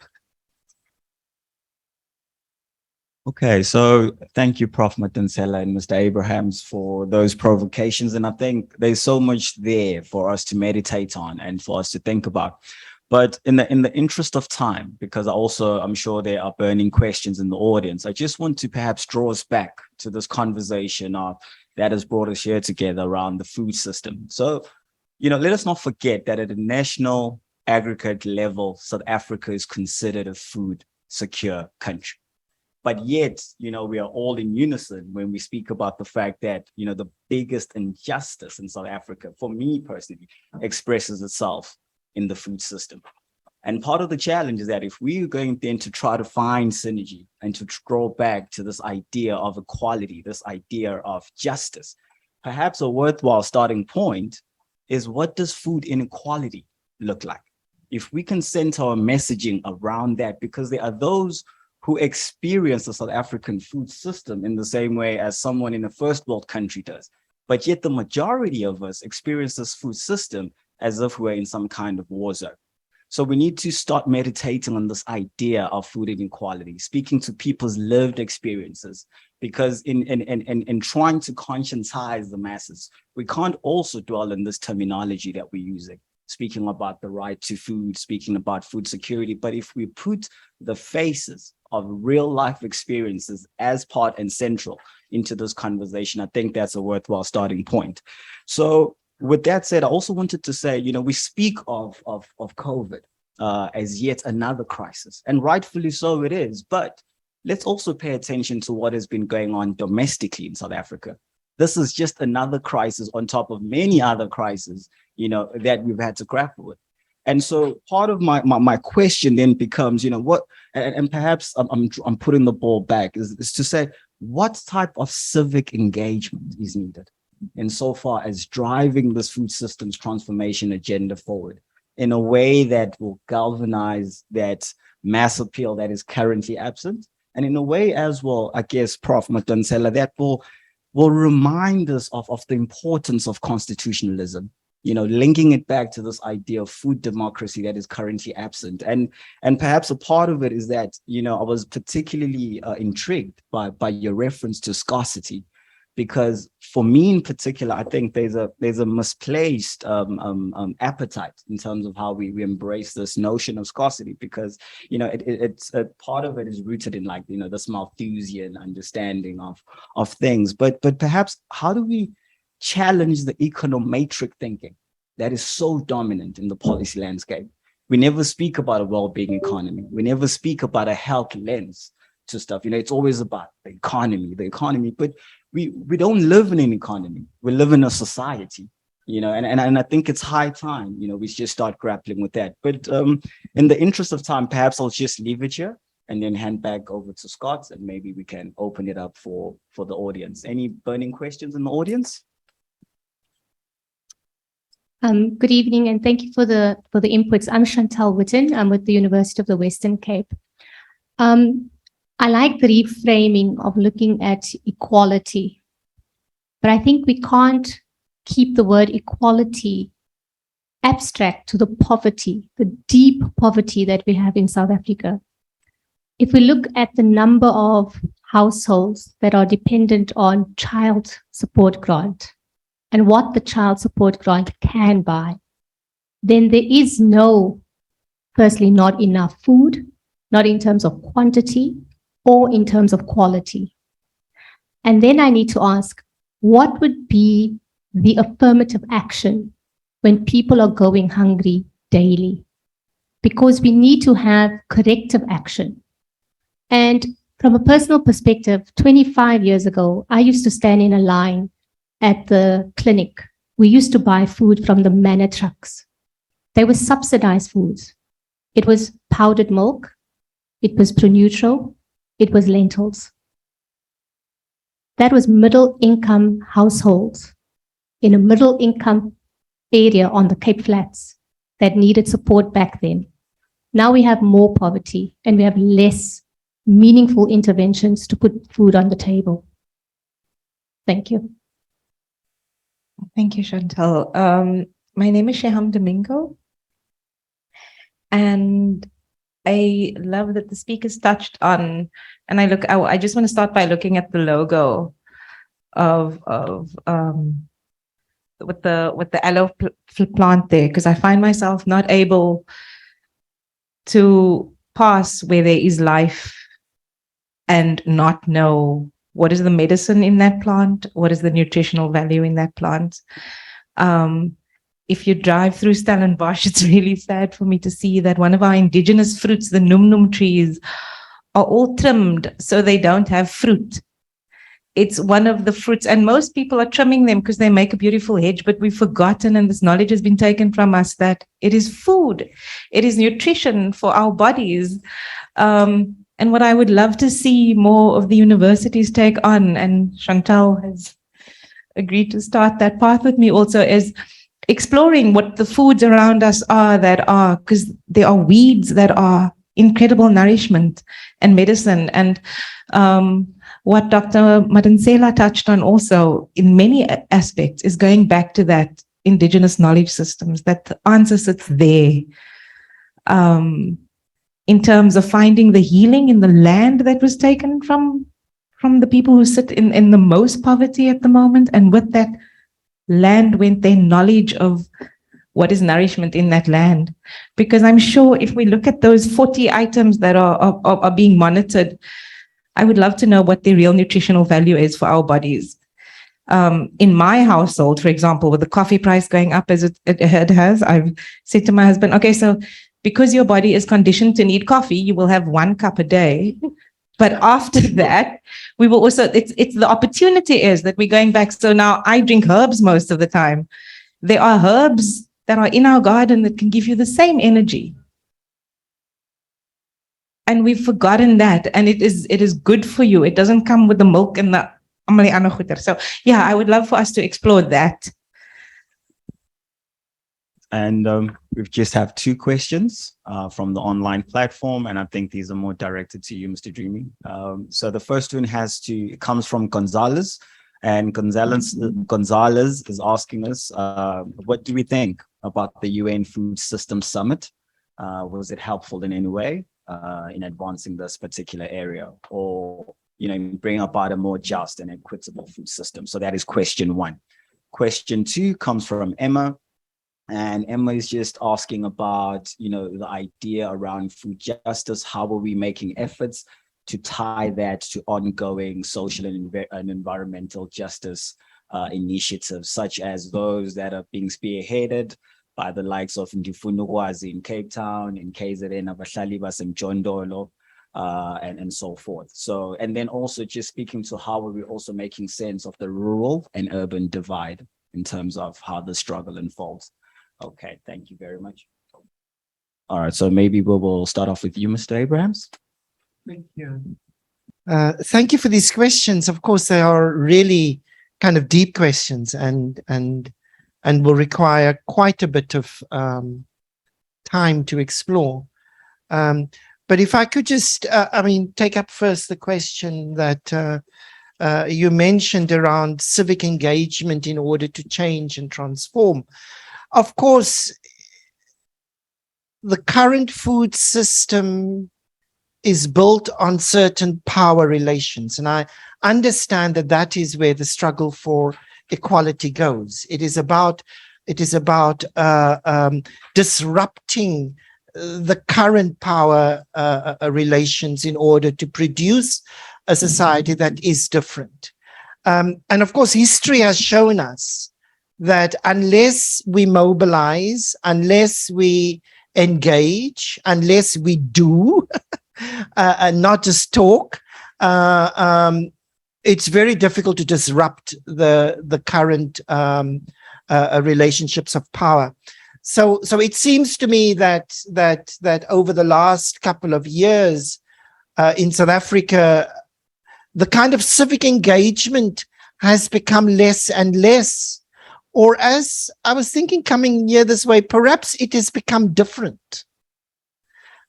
S7: Okay, so thank you, Prof. Matansela and Mr. Abrahams, for those provocations. And I think there's so much there for us to meditate on and for us to think about. But in the interest of time, because I'm sure there are burning questions in the audience, I just want to perhaps draw us back to this conversation that has brought us here together around the food system. So, let us not forget that at a national aggregate level, South Africa is considered a food secure country. But yet, we are all in unison when we speak about the fact that, the biggest injustice in South Africa, for me personally, expresses itself in the food system. And part of the challenge is that if we're going then to try to find synergy and to draw back to this idea of equality, this idea of justice, perhaps a worthwhile starting point is, what does food inequality look like? If we can center our messaging around that, because there are those who experience the South African food system in the same way as someone in a first world country does. But yet the majority of us experience this food system as if we're in some kind of war zone. So we need to start meditating on this idea of food inequality, speaking to people's lived experiences, because in trying to conscientize the masses, we can't also dwell in this terminology that we're using. speaking about the right to food, speaking about food security. But if we put the faces of real life experiences as part and central into this conversation, I think that's a worthwhile starting point. So with that said, I also wanted to say, we speak of COVID as yet another crisis, and rightfully so it is, but let's also pay attention to what has been going on domestically in South Africa. This is just another crisis on top of many other crises, that we've had to grapple with. And so part of my question then becomes, what, and perhaps I'm putting the ball back, is to say, what type of civic engagement is needed insofar as driving this food systems transformation agenda forward in a way that will galvanize that mass appeal that is currently absent, and in a way as well, I guess, Prof. Matansela, that will remind us of the importance of constitutionalism, linking it back to this idea of food democracy that is currently absent. And perhaps a part of it is that, I was particularly intrigued by your reference to scarcity, because for me in particular, I think there's a misplaced appetite in terms of how we embrace this notion of scarcity, because it's a part of it is rooted in this Malthusian understanding of things, but perhaps how do we challenge the econometric thinking that is so dominant in the policy landscape? We never speak about a well-being economy. We never speak about a health lens to stuff. It's always about the economy, but we don't live in an economy. We live in a society, and I think it's high time, we just start grappling with that. But in the interest of time, perhaps I'll just leave it here and then hand back over to Scott, and maybe we can open it up for the audience. Any burning questions in the audience?
S8: Good evening, and thank you for the inputs. I'm Chantal Witten. I'm with the University of the Western Cape. I like the reframing of looking at equality, but I think we can't keep the word equality abstract to the poverty, the deep poverty that we have in South Africa. If we look at the number of households that are dependent on child support grant and what the child support grant can buy, then there is firstly, not enough food, not in terms of quantity or in terms of quality. And then I need to ask, what would be the affirmative action when people are going hungry daily? Because we need to have corrective action. And from a personal perspective, 25 years ago, I used to stand in a line at the clinic. We used to buy food from the manna trucks. They were subsidized foods. It was powdered milk, it was pro-neutral, it was lentils. That was middle income households in a middle income area on the Cape Flats that needed support back then. Now we have more poverty and we have less meaningful interventions to put food on the table. Thank you.
S9: Thank you, Chantal. My name is Sheham Domingo, and I love that the speakers touched on, and I just want to start by looking at the logo with the aloe plant there, because I find myself not able to pass where there is life and not know what is the medicine in that plant, what is the nutritional value in that plant. If you drive through Stellenbosch, it's really sad for me to see that one of our indigenous fruits, the num trees, are all trimmed so they don't have fruit. It's one of the fruits, and most people are trimming them because they make a beautiful hedge, but we've forgotten, and this knowledge has been taken from us, that it is food, it is nutrition for our bodies. And what I would love to see more of the universities take on, and Chantal has agreed to start that path with me also, is exploring what the foods around us are that are, because there are weeds that are incredible nourishment and medicine. And what Dr. Matansela touched on also in many aspects is going back to that indigenous knowledge systems, that the answer sits there. In terms of finding the healing in the land that was taken from the people who sit in the most poverty at the moment, and with that land went their knowledge of what is nourishment in that land. Because I'm sure if we look at those 40 items that are being monitored, I would love to know what the real nutritional value is for our bodies. In my household, for example, with the coffee price going up as it has, I've said to my husband, okay, so because your body is conditioned to need coffee, you will have 1 cup a day. But after that, we will also, it's the opportunity is that we're going back. So now I drink herbs most of the time. There are herbs that are in our garden that can give you the same energy. And we've forgotten that. And it is good for you. It doesn't come with the milk and the ander goeder. So yeah, I would love for us to explore that.
S7: And we just have 2 questions from the online platform, and I think these are more directed to you, Mr. Dreamy. So the first one comes from Gonzalez, and Gonzalez is asking us, what do we think about the UN Food System Summit? Was it helpful in any way in advancing this particular area, or bring about a more just and equitable food system? So that is question 1. Question 2 comes from Emma. And Emma is just asking about, the idea around food justice. How are we making efforts to tie that to ongoing social and environmental justice initiatives, such as those that are being spearheaded by the likes of Ndifunukwazi in Cape Town, in KZN, Abahlali baseMjondolo, and so forth. So, and then also just speaking to how are we also making sense of the rural and urban divide in terms of how the struggle unfolds. Okay, thank you very much. All right, so maybe we will start off with you, Mr. Abrahams.
S6: Thank you. Thank you for these questions. Of course, they are really kind of deep questions and will require quite a bit of time to explore. But if I could just, take up first the question that you mentioned around civic engagement in order to change and transform. Of course, the current food system is built on certain power relations. And I understand that that is where the struggle for equality goes. It is about disrupting the current power relations in order to produce a society that is different. And of course, history has shown us that unless we mobilize, unless we engage, unless we do, and not just talk, it's very difficult to disrupt the current relationships of power. So it seems to me that over the last couple of years in South Africa, the kind of civic engagement has become less and less. Or as I was thinking coming here this way, perhaps it has become different.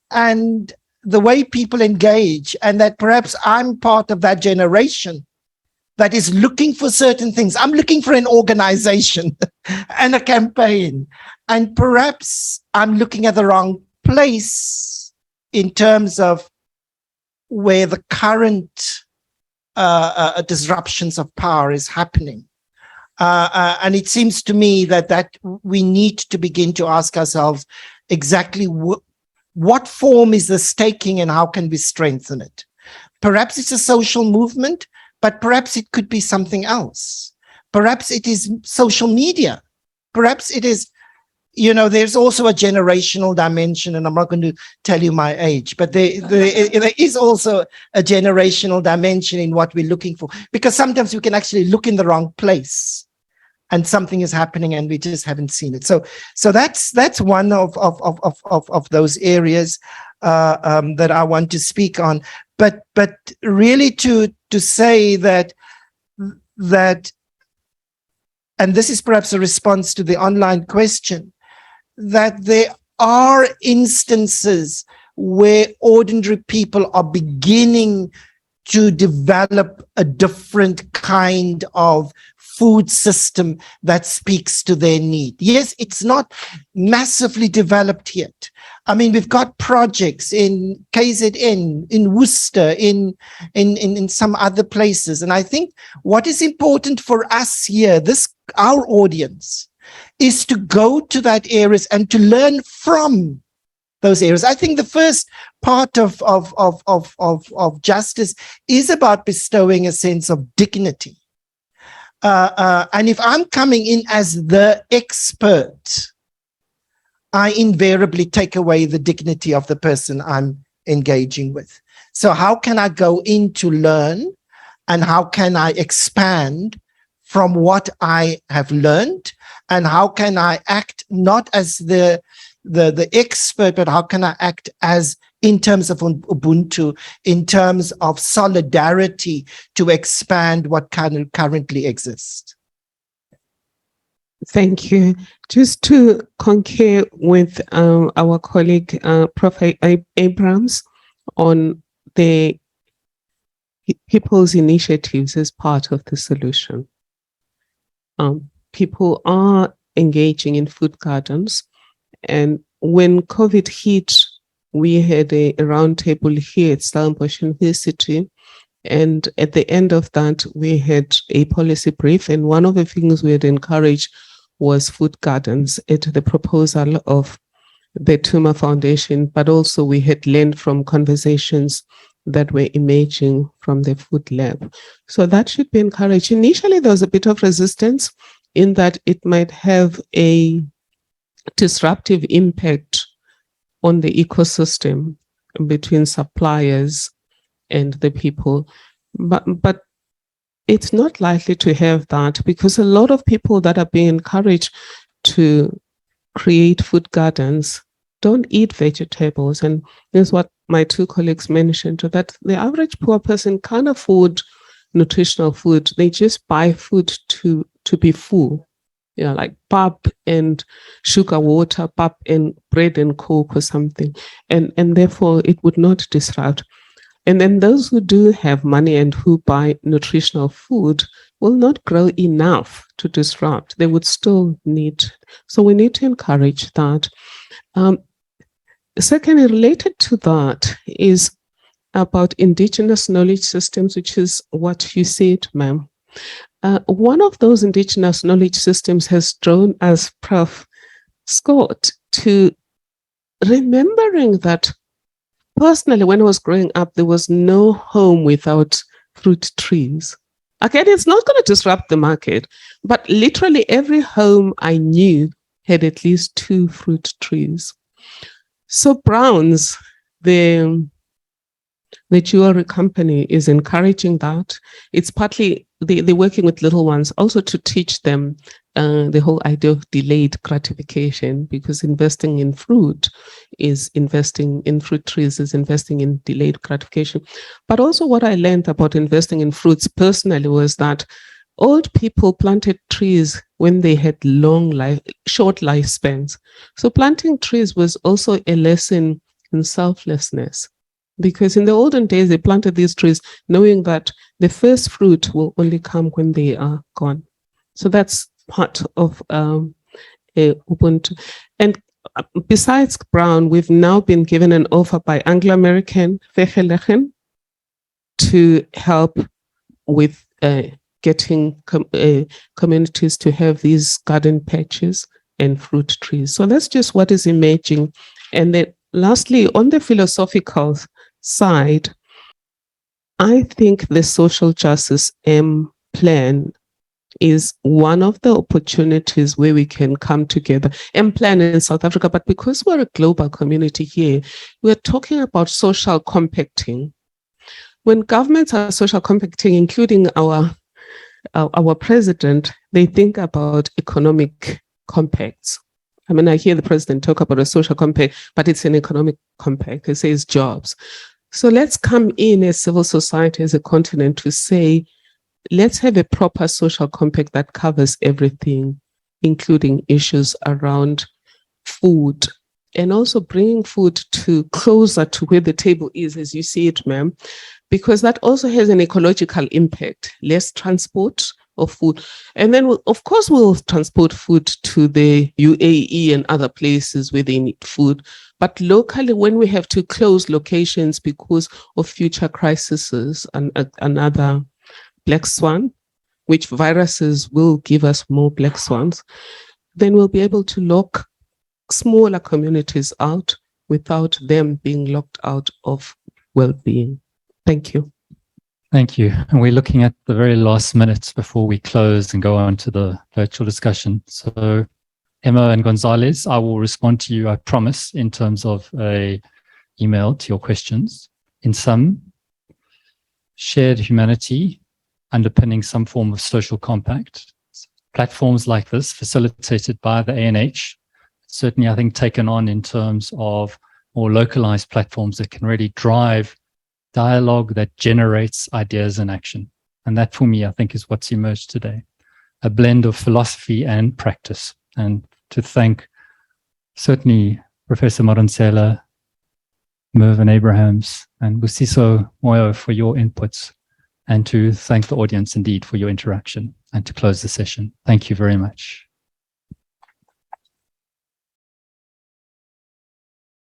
S6: And the way people engage, and that perhaps I'm part of that generation that is looking for certain things. I'm looking for an organization and a campaign. And perhaps I'm looking at the wrong place in terms of where the current disruptions of power is happening. And it seems to me that we need to begin to ask ourselves exactly what form is this taking and how can we strengthen it? Perhaps it's a social movement, but perhaps it could be something else. Perhaps it is social media. Perhaps it is, there's also a generational dimension, and I'm not going to tell you my age, but there is also a generational dimension in what we're looking for, because sometimes we can actually look in the wrong place and something is happening and we just haven't seen it. So that's one of those areas that I want to speak on. But really to say that, and this is perhaps a response to the online question, that there are instances where ordinary people are beginning to develop a different kind of food system that speaks to their need. Yes, it's not massively developed yet. I mean, we've got projects in KZN, in Worcester, in some other places. And I think what is important for us here, our audience, is to go to that areas and to learn from those areas. I think the first part of justice is about bestowing a sense of dignity. And if I'm coming in as the expert, I invariably take away the dignity of the person I'm engaging with. So how can I go in to learn, and how can I expand from what I have learned, and how can I act not as the expert, but how can I act as, in terms of Ubuntu, in terms of solidarity, to expand what currently exists.
S5: Thank you. Just to concur with our colleague, Prof. Abrams, on the people's initiatives as part of the solution. People are engaging in food gardens, and when COVID hit, we had a roundtable here at Stellenbosch University, and at the end of that, we had a policy brief, and one of the things we had encouraged was food gardens at the proposal of the Tuma Foundation, but also we had learned from conversations that were emerging from the food lab. So that should be encouraged. Initially, there was a bit of resistance in that it might have a disruptive impact on the ecosystem between suppliers and the people. But it's not likely to have that, because a lot of people that are being encouraged to create food gardens don't eat vegetables. And this is what my two colleagues mentioned, that the average poor person can't afford nutritional food. They just buy food to be full. You know, like pap and sugar water, pap and bread and coke or something. And therefore it would not disrupt. And then those who do have money and who buy nutritional food will not grow enough to disrupt. They would still need. So we need to encourage that. Secondly, related to that is about Indigenous knowledge systems, which is what you said, ma'am. One of those Indigenous knowledge systems has drawn us, Prof. Scott, to remembering that personally, when I was growing up, there was no home without fruit trees. Again, it's not going to disrupt the market, but literally every home I knew had at least 2 fruit trees. So Browns, the jewelry company, is encouraging that. It's partly they're working with little ones also to teach them the whole idea of delayed gratification, because investing in fruit is investing in fruit trees, is investing in delayed gratification. But also what I learned about investing in fruits personally was that old people planted trees when they had short lifespans. So planting trees was also a lesson in selflessness, because in the olden days, they planted these trees knowing that the first fruit will only come when they are gone. So that's part of Ubuntu. And besides Brown, we've now been given an offer by Anglo-American Vegelegen to help with getting communities to have these garden patches and fruit trees. So that's just what is emerging. And then lastly, on the philosophical side, I think the social justice plan is one of the opportunities where we can come together and plan in South Africa. But because we're a global community here, we're talking about social compacting. When governments are social compacting, including our president, they think about economic compacts. I mean, I hear the president talk about a social compact, but it's an economic compact. It says jobs. So let's come in as civil society, as a continent, to say, let's have a proper social compact that covers everything, including issues around food, and also bringing food closer to where the table is, as you see it, ma'am, because that also has an ecological impact, less transport of food. And then, of course, we'll transport food to the UAE and other places where they need food. But locally, when we have to close locations because of future crises and another black swan, which viruses will give us more black swans, then we'll be able to lock smaller communities out without them being locked out of well-being. Thank you.
S3: Thank you. And we're looking at the very last minutes before we close and go on to the virtual discussion. So Emma and Gonzalez, I will respond to you, I promise, in terms of a email to your questions. In sum, shared humanity underpinning some form of social compact. Platforms like this, facilitated by the ANH, certainly I think taken on in terms of more localized platforms that can really drive dialogue that generates ideas and action. And that for me, I think is what's emerged today, a blend of philosophy and practice. And to thank certainly Professor Madonsela, Mervyn Abrahams, and Busiso Moyo for your inputs, and to thank the audience indeed for your interaction, and to close the session. Thank you very much.